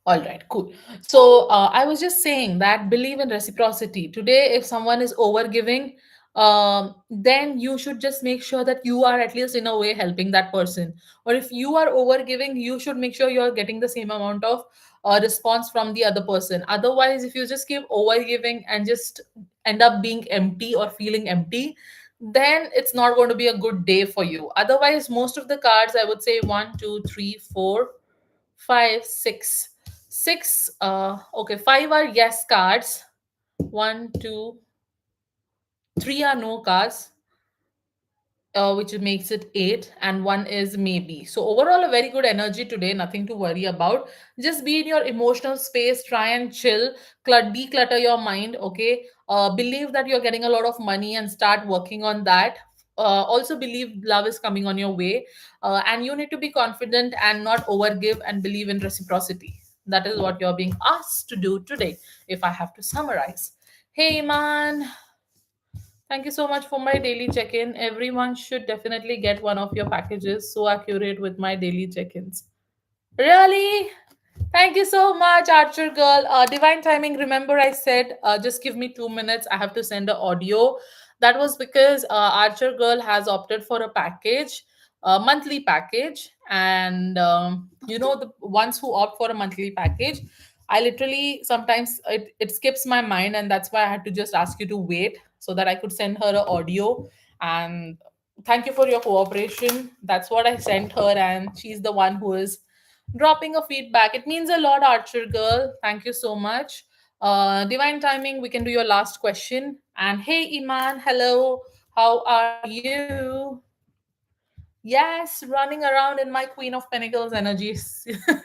All right, cool. So I was just saying that believe in reciprocity. Today, if someone is over giving, then you should just make sure that you are at least in a way helping that person. Or if you are over giving, you should make sure you are getting the same amount of response from the other person. Otherwise, if you just keep over giving and just end up being empty or feeling empty, then it's not going to be a good day for you. Otherwise, most of the cards, I would say one, two, three, four, five, six. Six, okay, five are yes cards. One, two, three are no cards, which makes it eight, and one is maybe. So, overall, a very good energy today, nothing to worry about. Just be in your emotional space, try and chill, declutter your mind, okay? Believe that you're getting a lot of money and start working on that. Also, believe love is coming on your way, and you need to be confident and not overgive and believe in reciprocity. That is what you're being asked to do today, if I have to summarize. Hey, man. Thank you so much for my daily check in. Everyone should definitely get one of your packages. So accurate with my daily check ins. Really? Thank you so much, Archer Girl. Divine timing. Remember, I said just give me 2 minutes. I have to send an audio. That was because Archer Girl has opted for a package, a monthly package. And the ones who opt for a monthly package, I literally sometimes it skips my mind. And that's why I had to just ask you to wait so that I could send her an audio. And thank you for your cooperation. That's what I sent her. And she's the one who is dropping a feedback. It means a lot, Archer Girl. Thank you so much. Divine timing, we can do your last question. And hey, Iman, hello. How are you? Yes, running around in my Queen of Pentacles energy,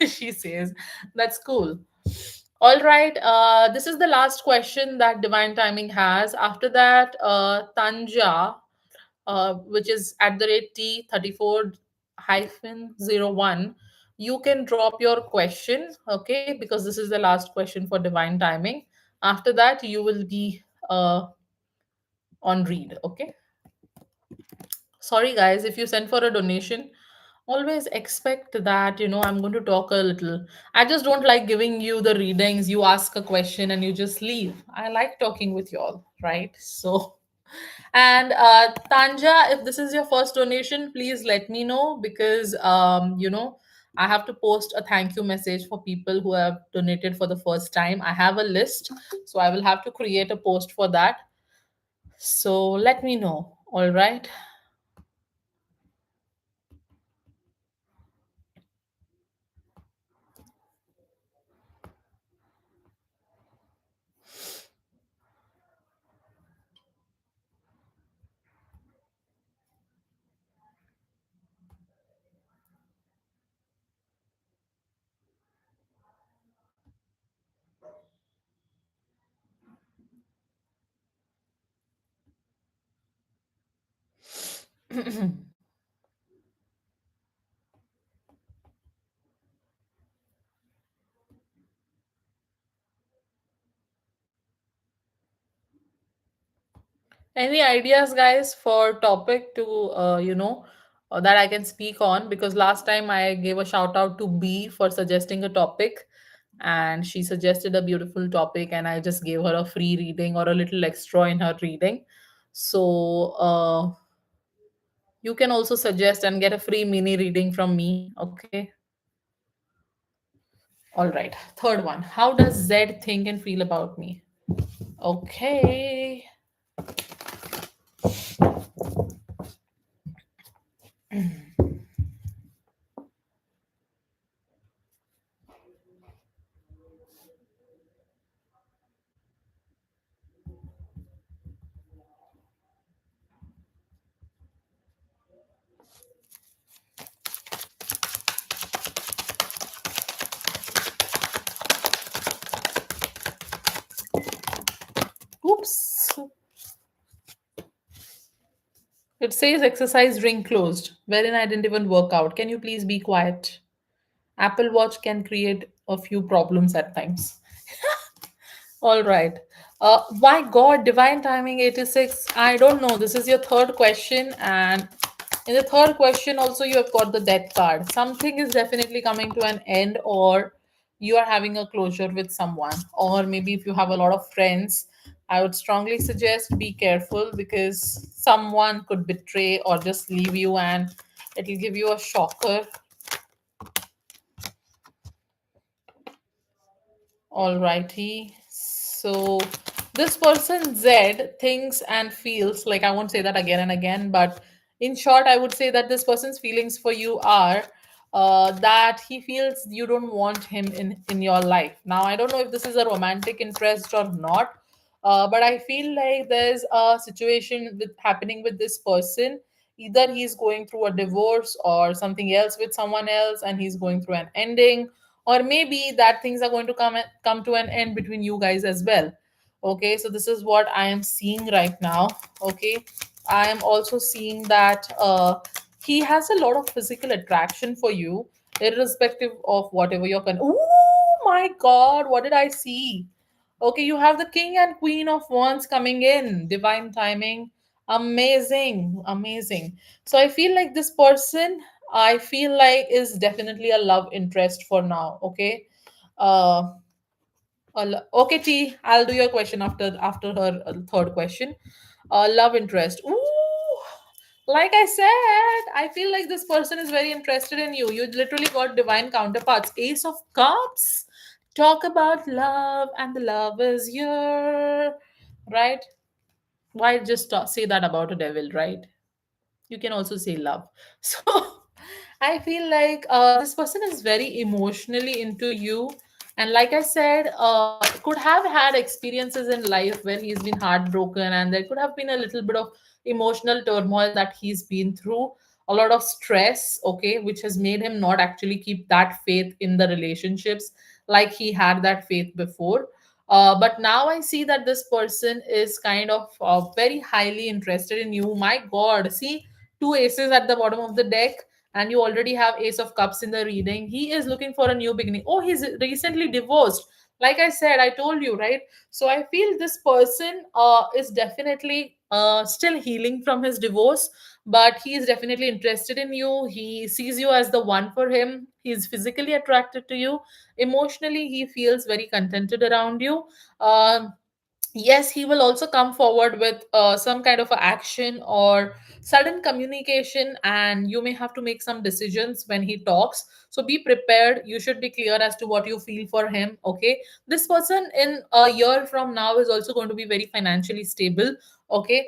she says. That's cool. All right. This is the last question that Divine Timing has. After that, Tanja, which is at the rate T34 hyphen 01. You can drop your question, okay, because this is the last question for Divine Timing. After that, you will be on read, okay. Sorry guys, if you send for a donation, always expect that I'm going to talk a little. I just don't like giving you the readings. You ask a question and you just leave. I like talking with you all, right? So, and Tanja, if this is your first donation, please let me know, because I have to post a thank you message for people who have donated for the first time. I have a list, so I will have to create a post for that. So let me know. All right. Any ideas, guys, for topic to that I can speak on? Because last time I gave a shout out to B for suggesting a topic, and she suggested a beautiful topic, and I just gave her a free reading or a little extra in her reading. So you can also suggest and get a free mini reading from me. Okay. All right. Third one. How does Z think and feel about me? Okay. Oops. It says exercise ring closed, wherein I didn't even work out. Can you please be quiet? Apple Watch can create a few problems at times. All right. My God, divine timing 86. I don't know. This is your third question. And in the third question, also, you have got the death card. Something is definitely coming to an end, or you are having a closure with someone. Or maybe if you have a lot of friends, I would strongly suggest be careful, because someone could betray or just leave you, and it'll give you a shocker. Alrighty. So this person Z thinks and feels like, I won't say that again and again, but in short, I would say that this person's feelings for you are that he feels you don't want him in your life. Now, I don't know if this is a romantic interest or not, but I feel like there's a situation with happening with this person. Either he's going through a divorce or something else with someone else, and he's going through an ending, or maybe that things are going to come to an end between you guys as well. Okay, so this is what I am seeing right now. Okay, I am also seeing that he has a lot of physical attraction for you, irrespective of whatever you're oh my God, what did I see? Okay, you have the king and queen of wands coming in, divine timing. Amazing, amazing. So I feel like this person, I feel like, is definitely a love interest for now. Okay. Uh, okay, T. I'll do your question after her third question. Love interest. Ooh, like I said, I feel like this person is very interested in you. You literally got divine counterparts. Ace of Cups. Talk about love, and the love is here, right? Why just say that about a devil, right? You can also say love. So I feel like this person is very emotionally into you, and like I said, could have had experiences in life where he's been heartbroken, and there could have been a little bit of emotional turmoil that he's been through, a lot of stress, okay, which has made him not actually keep that faith in the relationships like he had that faith before. But now I see that this person is kind of very highly interested in you. My God, see, two aces at the bottom of the deck, and you already have ace of cups in the reading. He is looking for a new beginning. Oh, he's recently divorced. Like I said, I told you, right? So I feel this person is definitely still healing from his divorce, but he is definitely interested in you. He sees you as the one for him. He's physically attracted to you. Emotionally, he feels very contented around you. um, yes, he will also come forward with some kind of a action or sudden communication, and you may have to make some decisions when he talks. So be prepared. You should be clear as to what you feel for him. Okay, this person in a year from now is also going to be very financially stable. Okay,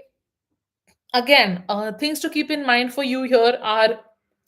again, things to keep in mind for you here are: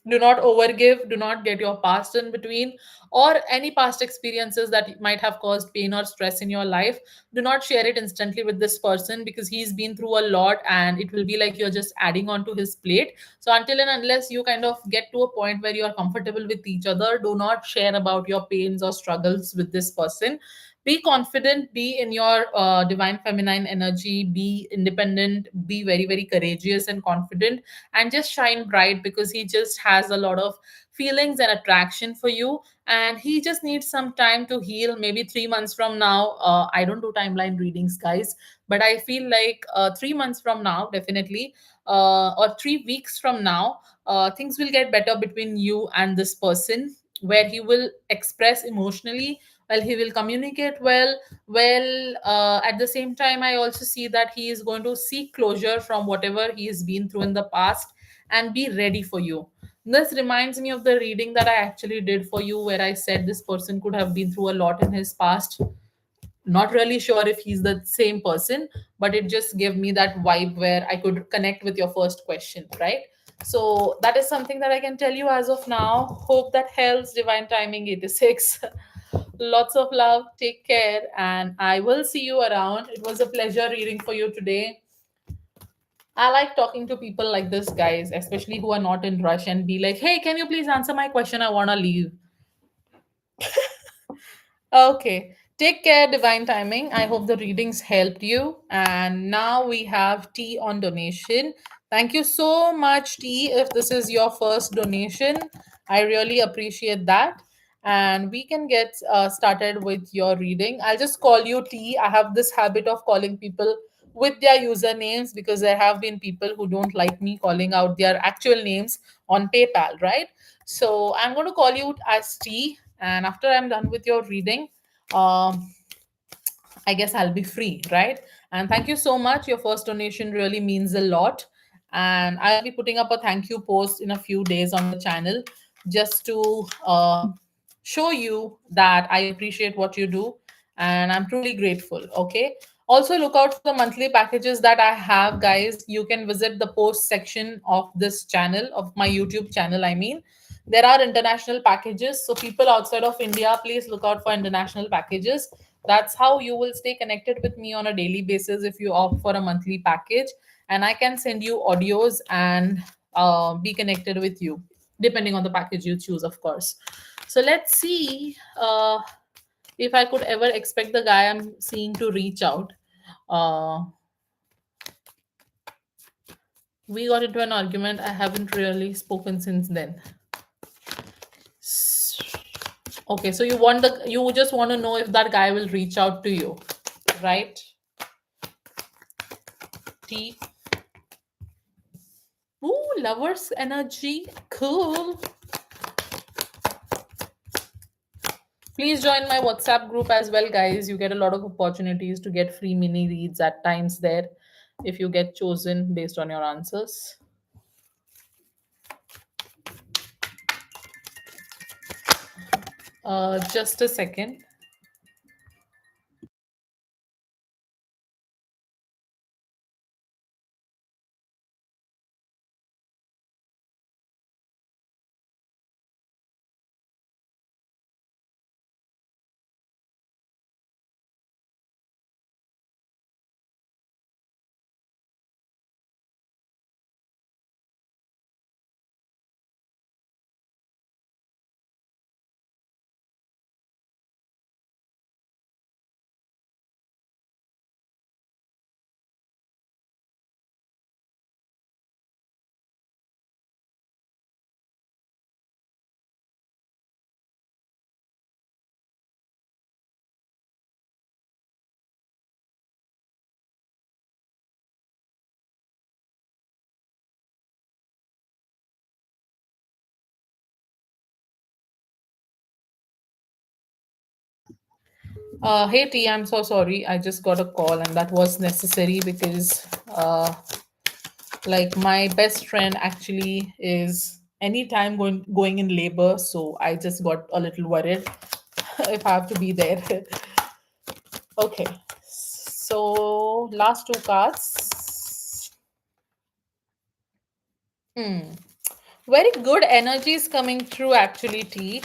do not overgive, do not get your past in between, or any past experiences that might have caused pain or stress in your life. Do not share it instantly with this person, because he's been through a lot and it will be like you're just adding on to his plate. So until and unless you kind of get to a point where you are comfortable with each other, do not share about your pains or struggles with this person. Be confident, be in your divine feminine energy, be independent, be very very courageous and confident, and just shine bright, because he just has a lot of feelings and attraction for you, and he just needs some time to heal. Maybe 3 months from now, I don't do timeline readings, guys, but I feel like 3 months from now, definitely, or 3 weeks from now, things will get better between you and this person, where he will express emotionally well, he will communicate well. At the same time, I also see that he is going to seek closure from whatever he has been through in the past and be ready for you. This reminds me of the reading that I actually did for you, where I said this person could have been through a lot in his past. Not really sure if he's the same person, but it just gave me that vibe where I could connect with your first question, right? So that is something that I can tell you as of now. Hope that helps. Divine timing 86. Lots of love. Take care. And I will see you around. It was a pleasure reading for you today. I like talking to people like this, guys, especially who are not in rush and be like, hey, can you please answer my question? I want to leave. Okay. Take care, divine timing. I hope the readings helped you. And now we have tea on donation. Thank you so much, T. If this is your first donation, I really appreciate that. And we can get started with your reading. I'll just call you T. I have this habit of calling people with their usernames, because there have been people who don't like me calling out their actual names on PayPal, right? So I'm going to call you as T. And after I'm done with your reading, um, I guess I'll be free, right? And thank you so much. Your first donation really means a lot. And I'll be putting up a thank you post in a few days on the channel, just to show you that I appreciate what you do and I'm truly grateful. Okay. Also, look out for the monthly packages that I have, guys. You can visit the post section of this channel, of my YouTube channel, I mean. There are international packages. So, people outside of India, please look out for international packages. That's how you will stay connected with me on a daily basis if you opt for a monthly package. And I can send you audios and be connected with you, depending on the package you choose, of course. So let's see if I could ever expect the guy I'm seeing to reach out. Uh, we got into an argument. I haven't really spoken since then. Okay, so you just want to know if that guy will reach out to you, right? T. Ooh, lovers energy. Cool. Please join my WhatsApp group as well, guys. You get a lot of opportunities to get free mini reads at times there, if you get chosen based on your answers. Just a second. Hey T, I'm so sorry. I just got a call and that was necessary because like my best friend actually is anytime going in labor, so I just got a little worried if I have to be there. Okay. So last two cards. Hmm. Very good energy is coming through, actually, T.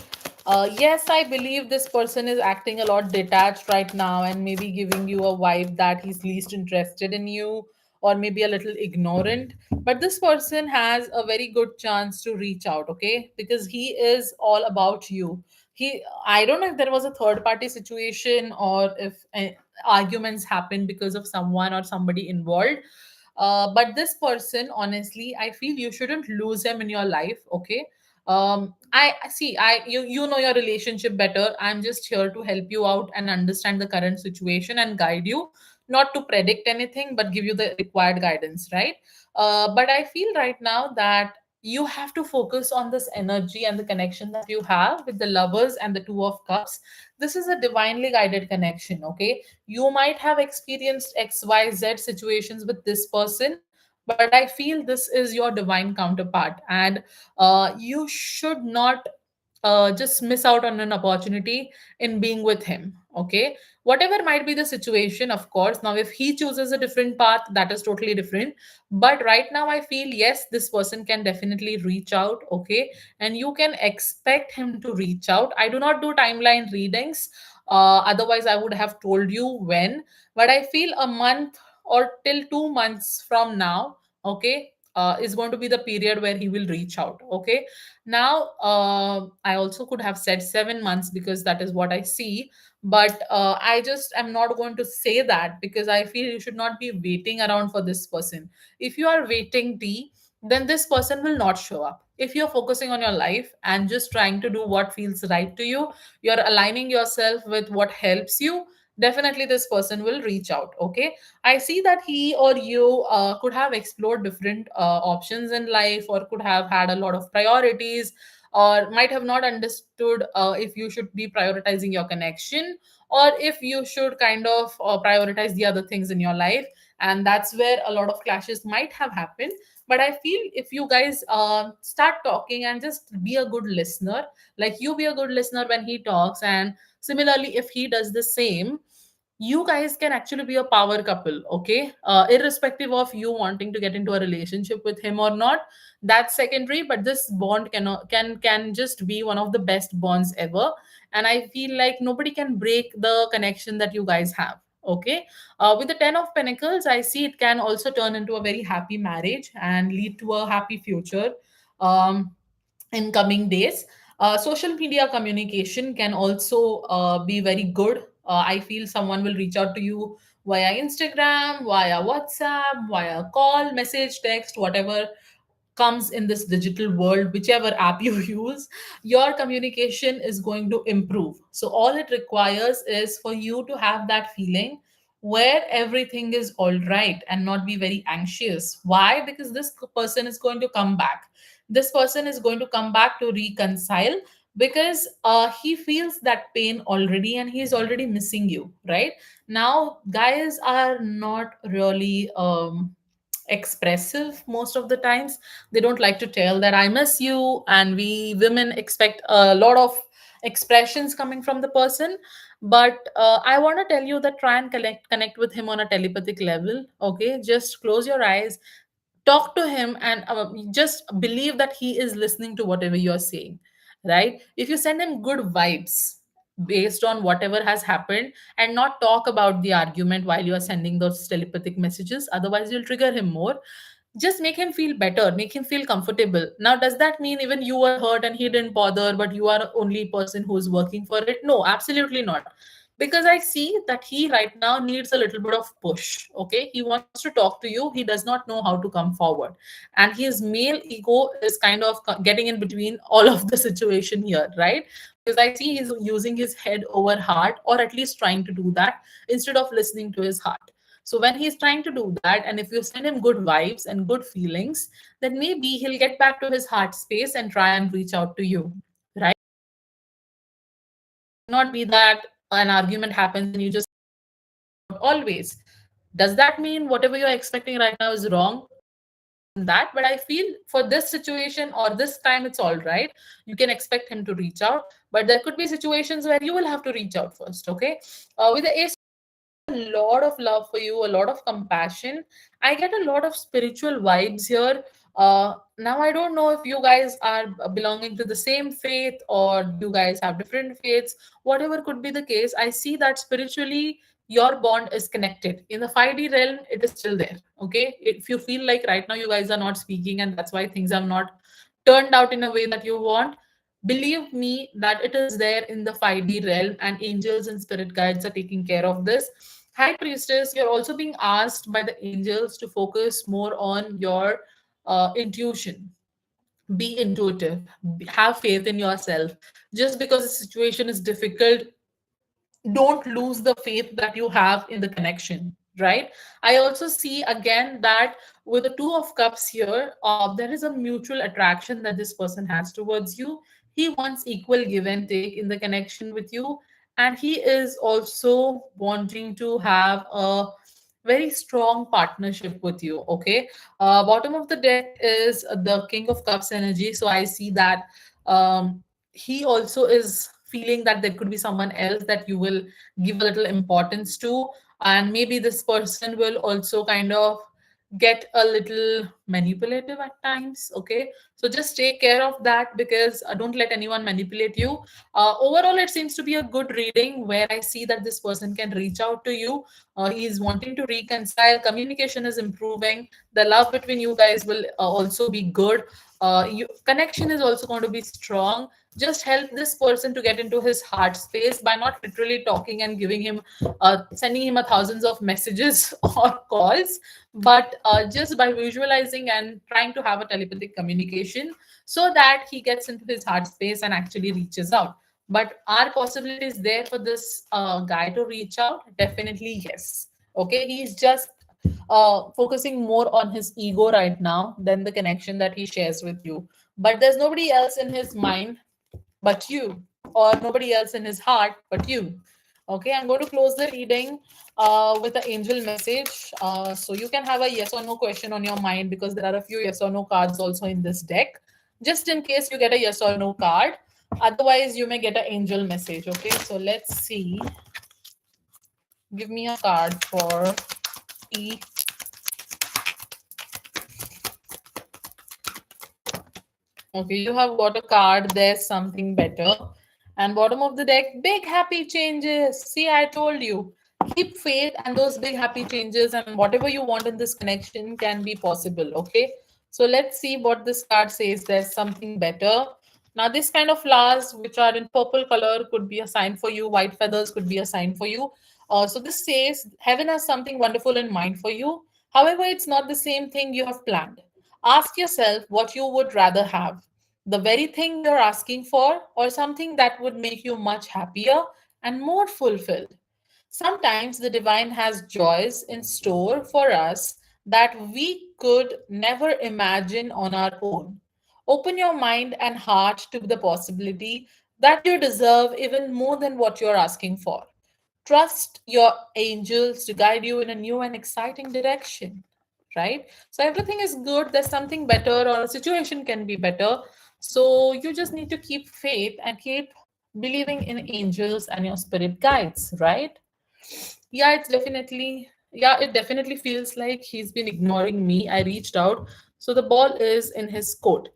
Yes, I believe this person is acting a lot detached right now and maybe giving you a vibe that he's least interested in you or maybe a little ignorant. But this person has a very good chance to reach out, okay? Because he is all about you. I don't know if there was a third party situation or if arguments happened because of someone or somebody involved, but this person, honestly, I feel you shouldn't lose him in your life. Okay. I see. You know your relationship better. I'm just here to help you out and understand the current situation and guide you, not to predict anything, but give you the required guidance, right? But I feel right now that you have to focus on this energy and the connection that you have with the lovers and the two of cups. This is a divinely guided connection. Okay, you might have experienced XYZ situations with this person, but I feel this is your divine counterpart, and you should not just miss out on an opportunity in being with him. Okay, whatever might be the situation, of course. Now, if he chooses a different path, that is totally different. But right now, I feel yes, this person can definitely reach out. Okay, and you can expect him to reach out. I do not do timeline readings. Otherwise, I would have told you when. But I feel a month or till 2 months from now, okay, is going to be the period where he will reach out. Okay, now I also could have said 7 months because that is what I see, but I just am not going to say that because I feel you should not be waiting around for this person. If you are waiting, T, then this person will not show up. If you're focusing on your life and just trying to do what feels right to you, you're aligning yourself with what helps you, definitely this person will reach out. Okay, I see that he or you could have explored different options in life or could have had a lot of priorities or might have not understood if you should be prioritizing your connection or if you should kind of prioritize the other things in your life, and that's where a lot of clashes might have happened. But I feel if you guys start talking and just be a good listener, like you be a good listener when he talks, and similarly if he does the same, you guys can actually be a power couple. Okay, irrespective of you wanting to get into a relationship with him or not, that's secondary, but this bond can just be one of the best bonds ever. And I feel like nobody can break the connection that you guys have. Okay, with the 10 of pentacles, I see it can also turn into a very happy marriage and lead to a happy future um, in coming days. Social media communication can also be very good. I feel someone will reach out to you via Instagram, via WhatsApp, via call, message, text, whatever comes in this digital world, whichever app you use, your communication is going to improve. So, all it requires is for you to have that feeling where everything is all right and not be very anxious. Why? Because this person is going to come back. This person is going to come back to reconcile because he feels that pain already and he is already missing you, right? Now, guys are not really expressive most of the times. They don't like to tell that I miss you, and we women expect a lot of expressions coming from the person. But I want to tell you that try and connect with him on a telepathic level. Okay, just close your eyes, talk to him, and just believe that he is listening to whatever you're saying, right? If you send him good vibes based on whatever has happened and not talk about the argument while you are sending those telepathic messages, otherwise you'll trigger him more. Just make him feel better, make him feel comfortable. Now, does that mean even you were hurt and he didn't bother, but you are the only person who's working for it? No, absolutely not. Because I see that he right now needs a little bit of push. Okay, he wants to talk to you, he does not know how to come forward, and his male ego is kind of getting in between all of the situation here, right? Because I see he's using his head over heart, or at least trying to do that instead of listening to his heart. So when he's trying to do that, and if you send him good vibes and good feelings, then maybe he'll get back to his heart space and try and reach out to you, right? It might not be that an argument happens and you just always. Does that mean whatever you're expecting right now is wrong? No, it doesn't that. But I feel for this situation or this time, it's all right. You can expect him to reach out, but there could be situations where you will have to reach out first. Okay. With the Ace a lot of love for you, a lot of compassion. I get a lot of spiritual vibes here. Now, I don't know if you guys are belonging to the same faith or do you guys have different faiths. Whatever could be the case, I see that spiritually your bond is connected. In the 5D realm, it is still there. Okay. If you feel like right now you guys are not speaking and that's why things have not turned out in a way that you want, believe me that it is there in the 5D realm and angels and spirit guides are taking care of this. High priestess, you're also being asked by the angels to focus more on your intuition. Be intuitive, have faith in yourself. Just because the situation is difficult, don't lose the faith that you have in the connection, right? I also see again that with the two of cups here, there is a mutual attraction that this person has towards you. He wants equal give and take in the connection with you, and he is also wanting to have a very strong partnership with you. Okay. Bottom of the deck is the king of cups energy, so I see that he also is feeling that there could be someone else that you will give a little importance to, and maybe this person will also kind of get a little manipulative at times. Okay, so just take care of that because don't let anyone manipulate you. Overall, it seems to be a good reading where I see that this person can reach out to you. He is wanting to reconcile, communication is improving, the love between you guys will also be good. Connection is also going to be strong. Just help this person to get into his heart space by not literally talking and giving him sending him a thousands of messages or calls, but just by visualizing and trying to have a telepathic communication so that he gets into his heart space and actually reaches out. But are possibilities there for this guy to reach out? Definitely yes. Okay, he's just focusing more on his ego right now than the connection that he shares with you. But there's nobody else in his mind but you, or nobody else in his heart but you. Okay, I'm going to close the reading with the angel message. So you can have a yes or no question on your mind because there are a few yes or no cards also in this deck. Just in case you get a yes or no card, otherwise you may get an angel message. Okay, so let's see. Give me a card for E. Okay, you have got a card. There's something better. And bottom of the deck, big happy changes. See, I told you. Keep faith, and those big happy changes and whatever you want in this connection can be possible. Okay. So let's see what this card says. There's something better. Now, this kind of flowers, which are in purple color, could be a sign for you. White feathers could be a sign for you. So this says heaven has something wonderful in mind for you. However, it's not the same thing you have planned. Ask yourself what you would rather have, the very thing you're asking for, or something that would make you much happier and more fulfilled. Sometimes the divine has joys in store for us that we could never imagine on our own. Open your mind and heart to the possibility that you deserve even more than what you're asking for. Trust your angels to guide you in a new and exciting direction, right? So everything is good. There's something better, or a situation can be better. So you just need to keep faith and keep believing in angels and your spirit guides, right? Yeah, it definitely feels like he's been ignoring me. I reached out. So the ball is in his court.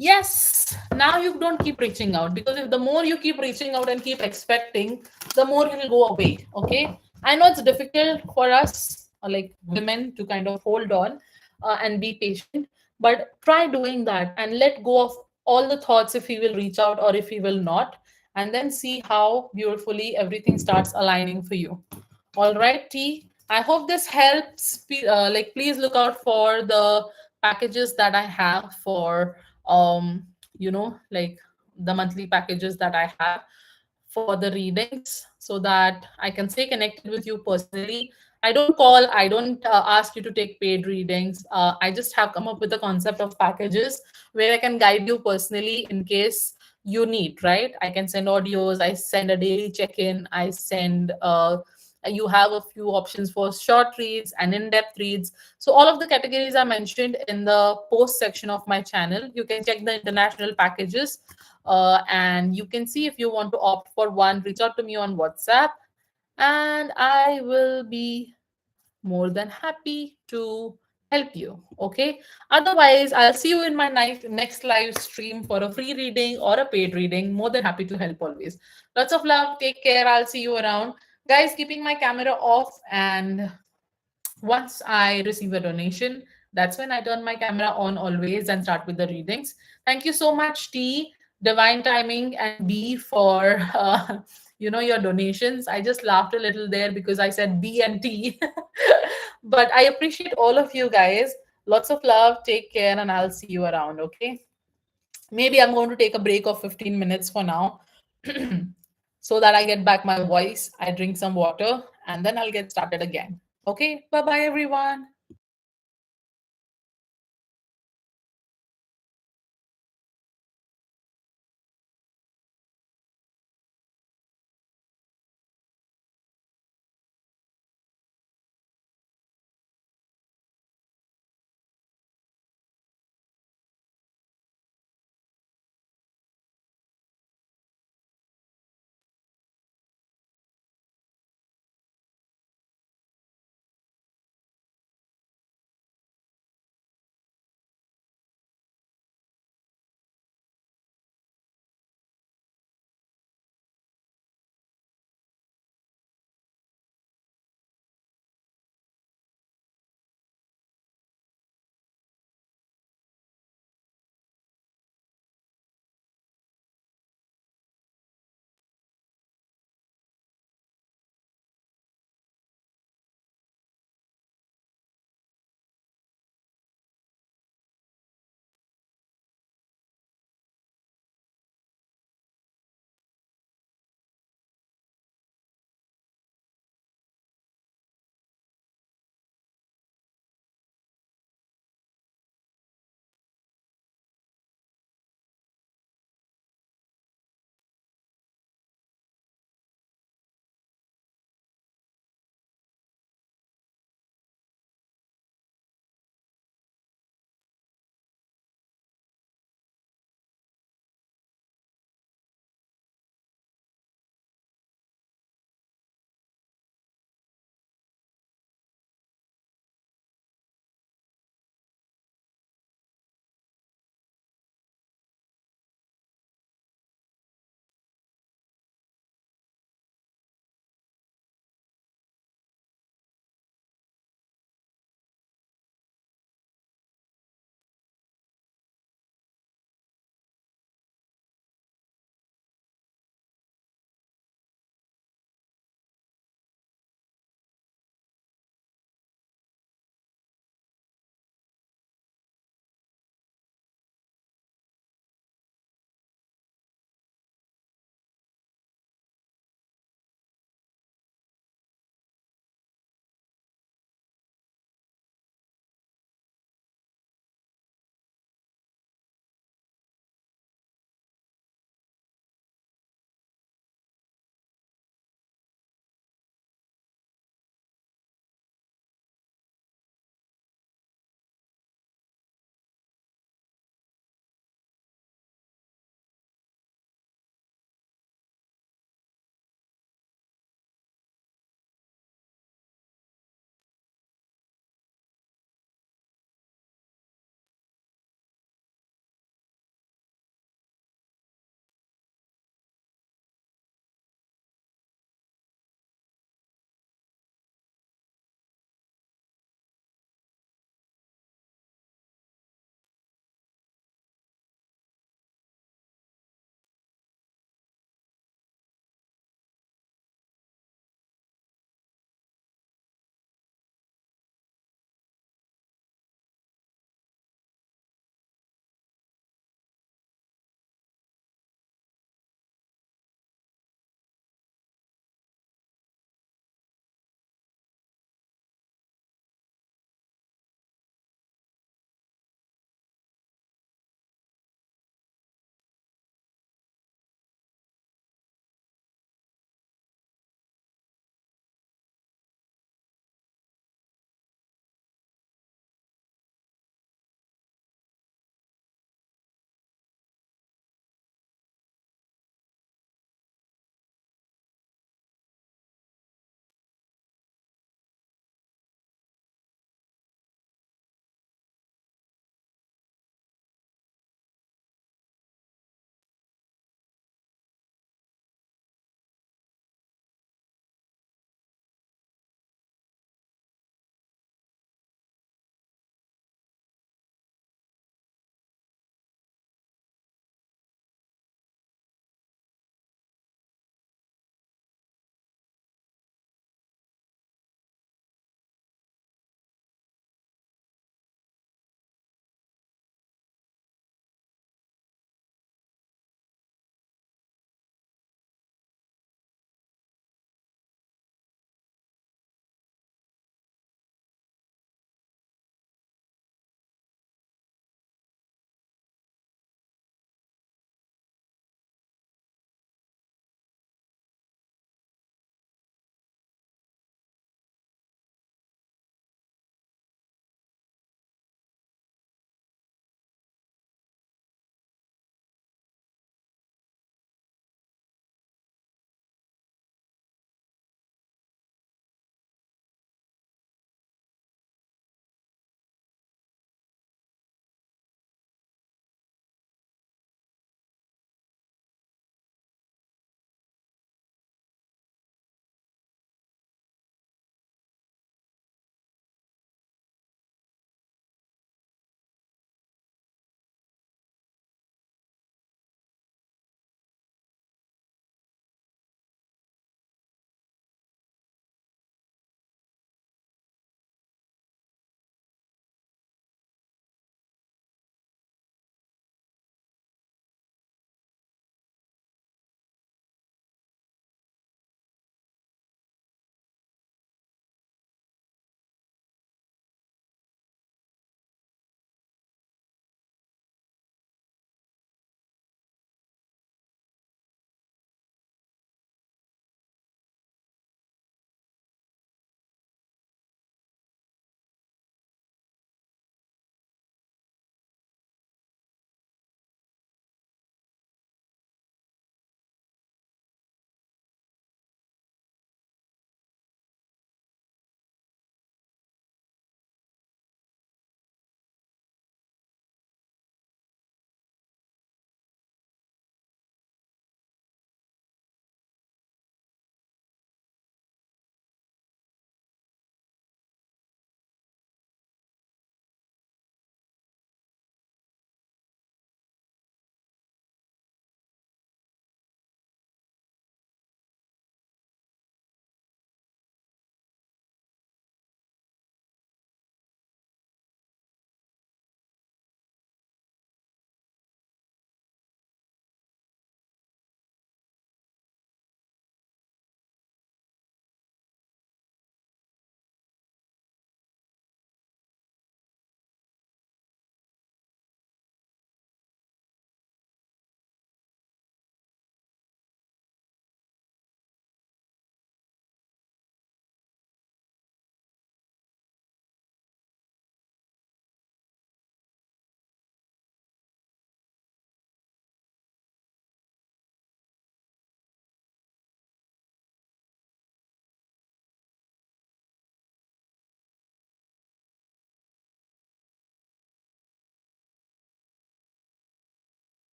Yes, now you don't keep reaching out because if the more you keep reaching out and keep expecting, the more he'll go away. Okay. I know it's difficult for us, like women, to kind of hold on and be patient, but try doing that and let go of all the thoughts if he will reach out or if he will not, and then see how beautifully everything starts aligning for you. All right, T. I hope this helps. Like, please look out for the packages that I have for, like the monthly packages that I have for the readings so that I can stay connected with you personally. I don't call, I don't ask you to take paid readings. I just have come up with the concept of packages where I can guide you personally in case you need, right? I can send audios, I send a daily check-in, I send you have a few options for short reads and in-depth reads. So all of the categories are mentioned in the post section of my channel. You can check the international packages, and you can see if you want to opt for one, reach out to me on WhatsApp, and I will be more than happy to help you. Okay. Otherwise, I'll see you in my next live stream for a free reading or a paid reading. More than happy to help always. Lots of love. Take care. I'll see you around. Guys, keeping my camera off, and once I receive a donation, that's when I turn my camera on always and start with the readings. Thank you so much, T, Divine Timing, and B for your donations. I just laughed a little there because I said B and T, but I appreciate all of you guys. Lots of love. Take care, and I'll see you around. Okay. Maybe I'm going to take a break of 15 minutes for now, so that I get back my voice. I drink some water, and then I'll get started again. Okay, bye bye, everyone.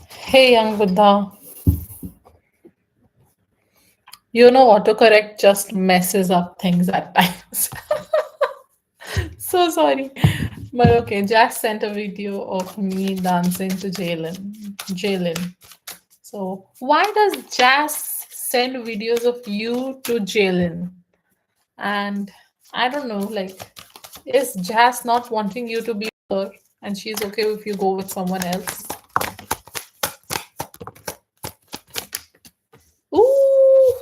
Hey, young Buddha. You know, autocorrect just messes up things at times. So sorry. But okay, Jack sent a video of me dancing to Jalen. Jalen. So, why does Jazz send videos of you to Jalen? And I don't know, like, is Jazz not wanting you to be her and she's okay if you go with someone else? Ooh!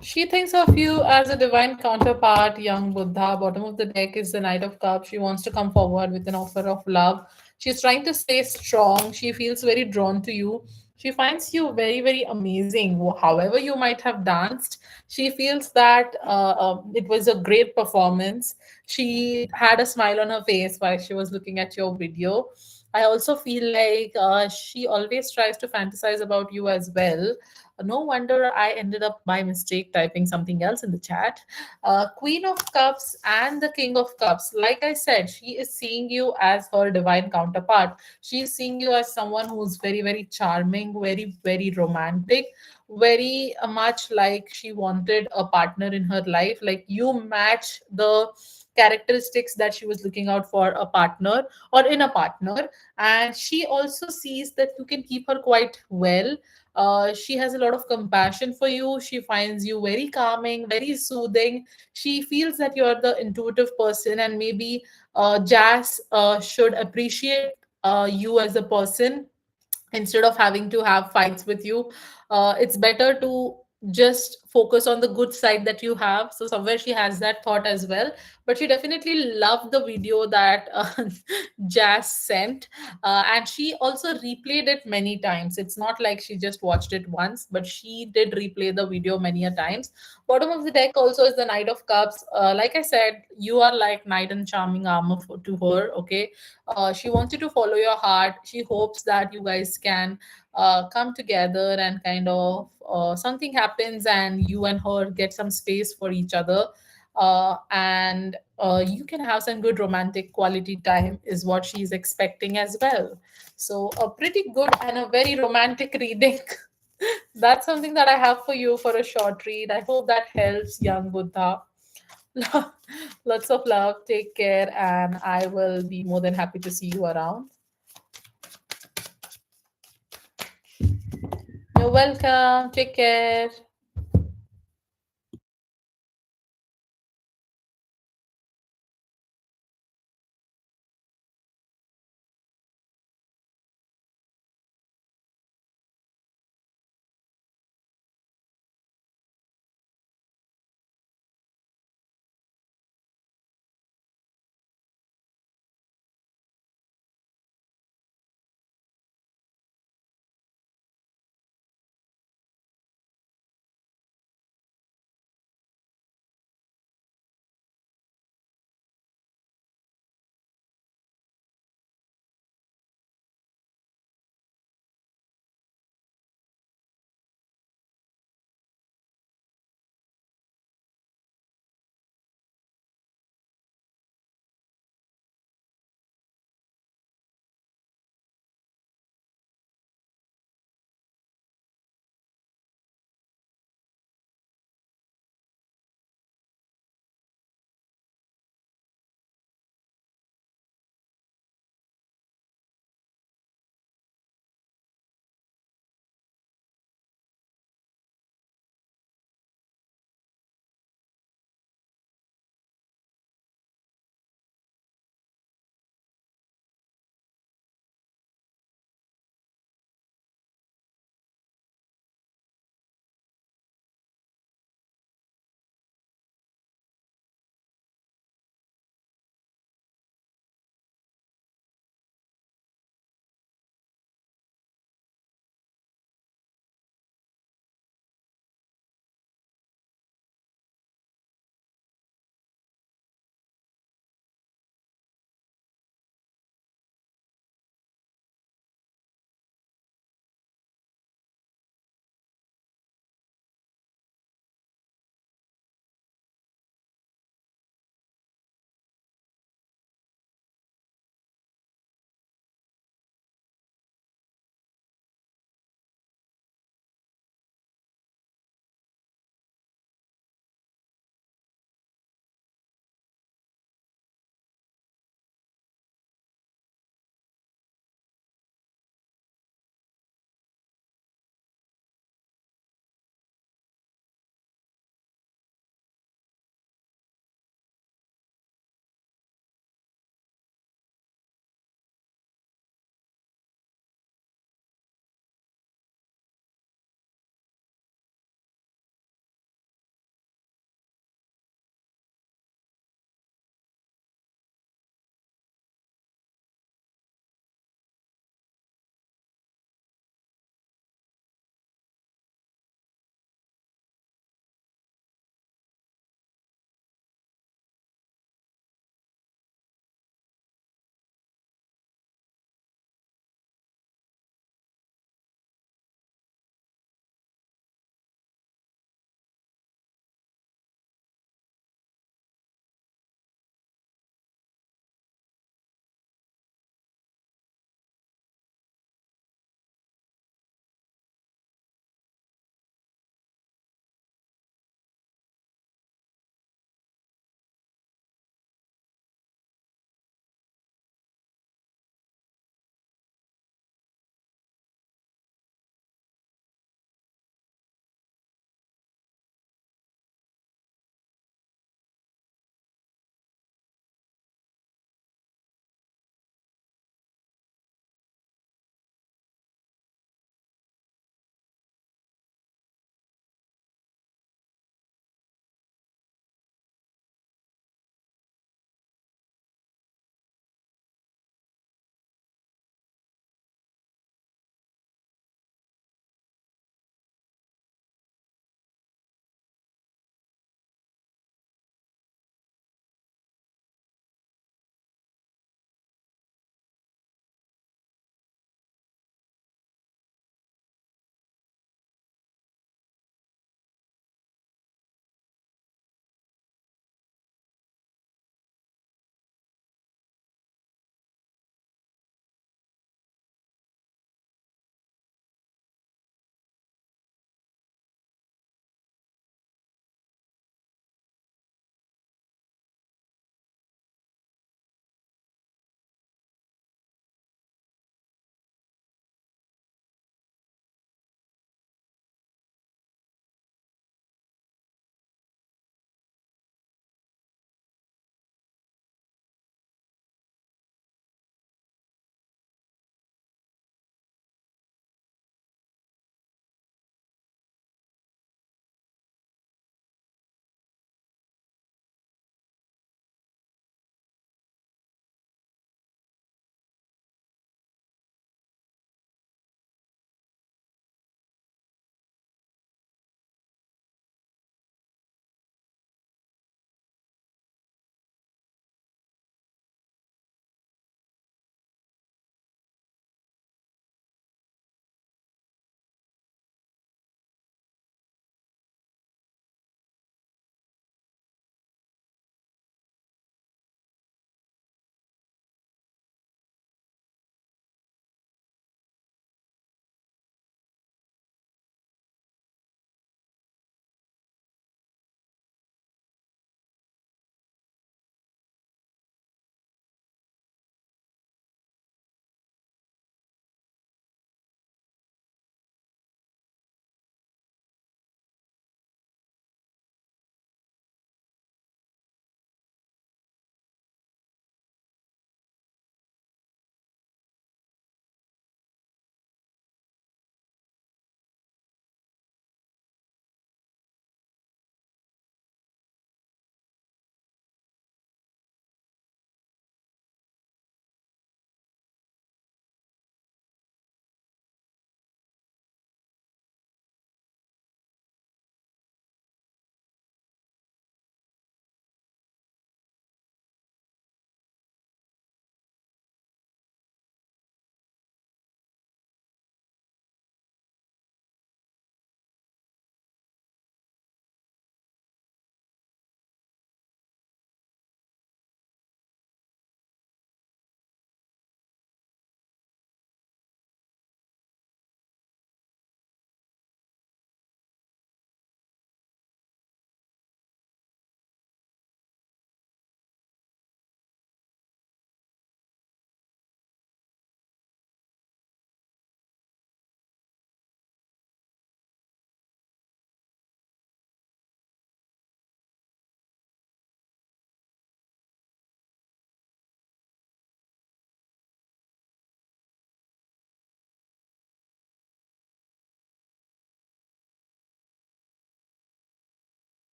She thinks of you as a divine counterpart, young Buddha. Bottom of the deck is the Knight of Cups. She wants to come forward with an offer of love. She's trying to stay strong. She feels very drawn to you. She finds you very, very amazing. However, you might have danced, she feels that it was a great performance. She had a smile on her face while she was looking at your video. I also feel like she always tries to fantasize about you as well. No wonder I ended up by mistake typing something else in the chat. Queen of Cups and the King of Cups. Like I said, she is seeing you as her divine counterpart. She is seeing you as someone who's very, very charming, very, very romantic, very much like she wanted a partner in her life. Like you match the characteristics that she was looking out for a partner or in a partner, and she also sees that you can keep her quite well. She has a lot of compassion for you. She finds you very calming, very soothing. She feels that you're the intuitive person, and maybe Jazz should appreciate you as a person instead of having to have fights with you. It's better to just focus on the good side that you have. So somewhere she has that thought as well. But she definitely loved the video that Jazz sent, and she also replayed it many times. It's not like she just watched it once, but she did replay the video many a times. Bottom of the deck also is the Knight of Cups. Like I said, you are like knight in charming armor to her. Okay, she wants you to follow your heart. She hopes that you guys can come together and kind of something happens and you and her get some space for each other. And you can have some good romantic quality time, is what she's expecting as well. So, a pretty good and a very romantic reading. That's something that I have for you for a short read. I hope that helps, young Buddha. Lots of love. Take care, and I will be more than happy to see you around. You're welcome. Take care.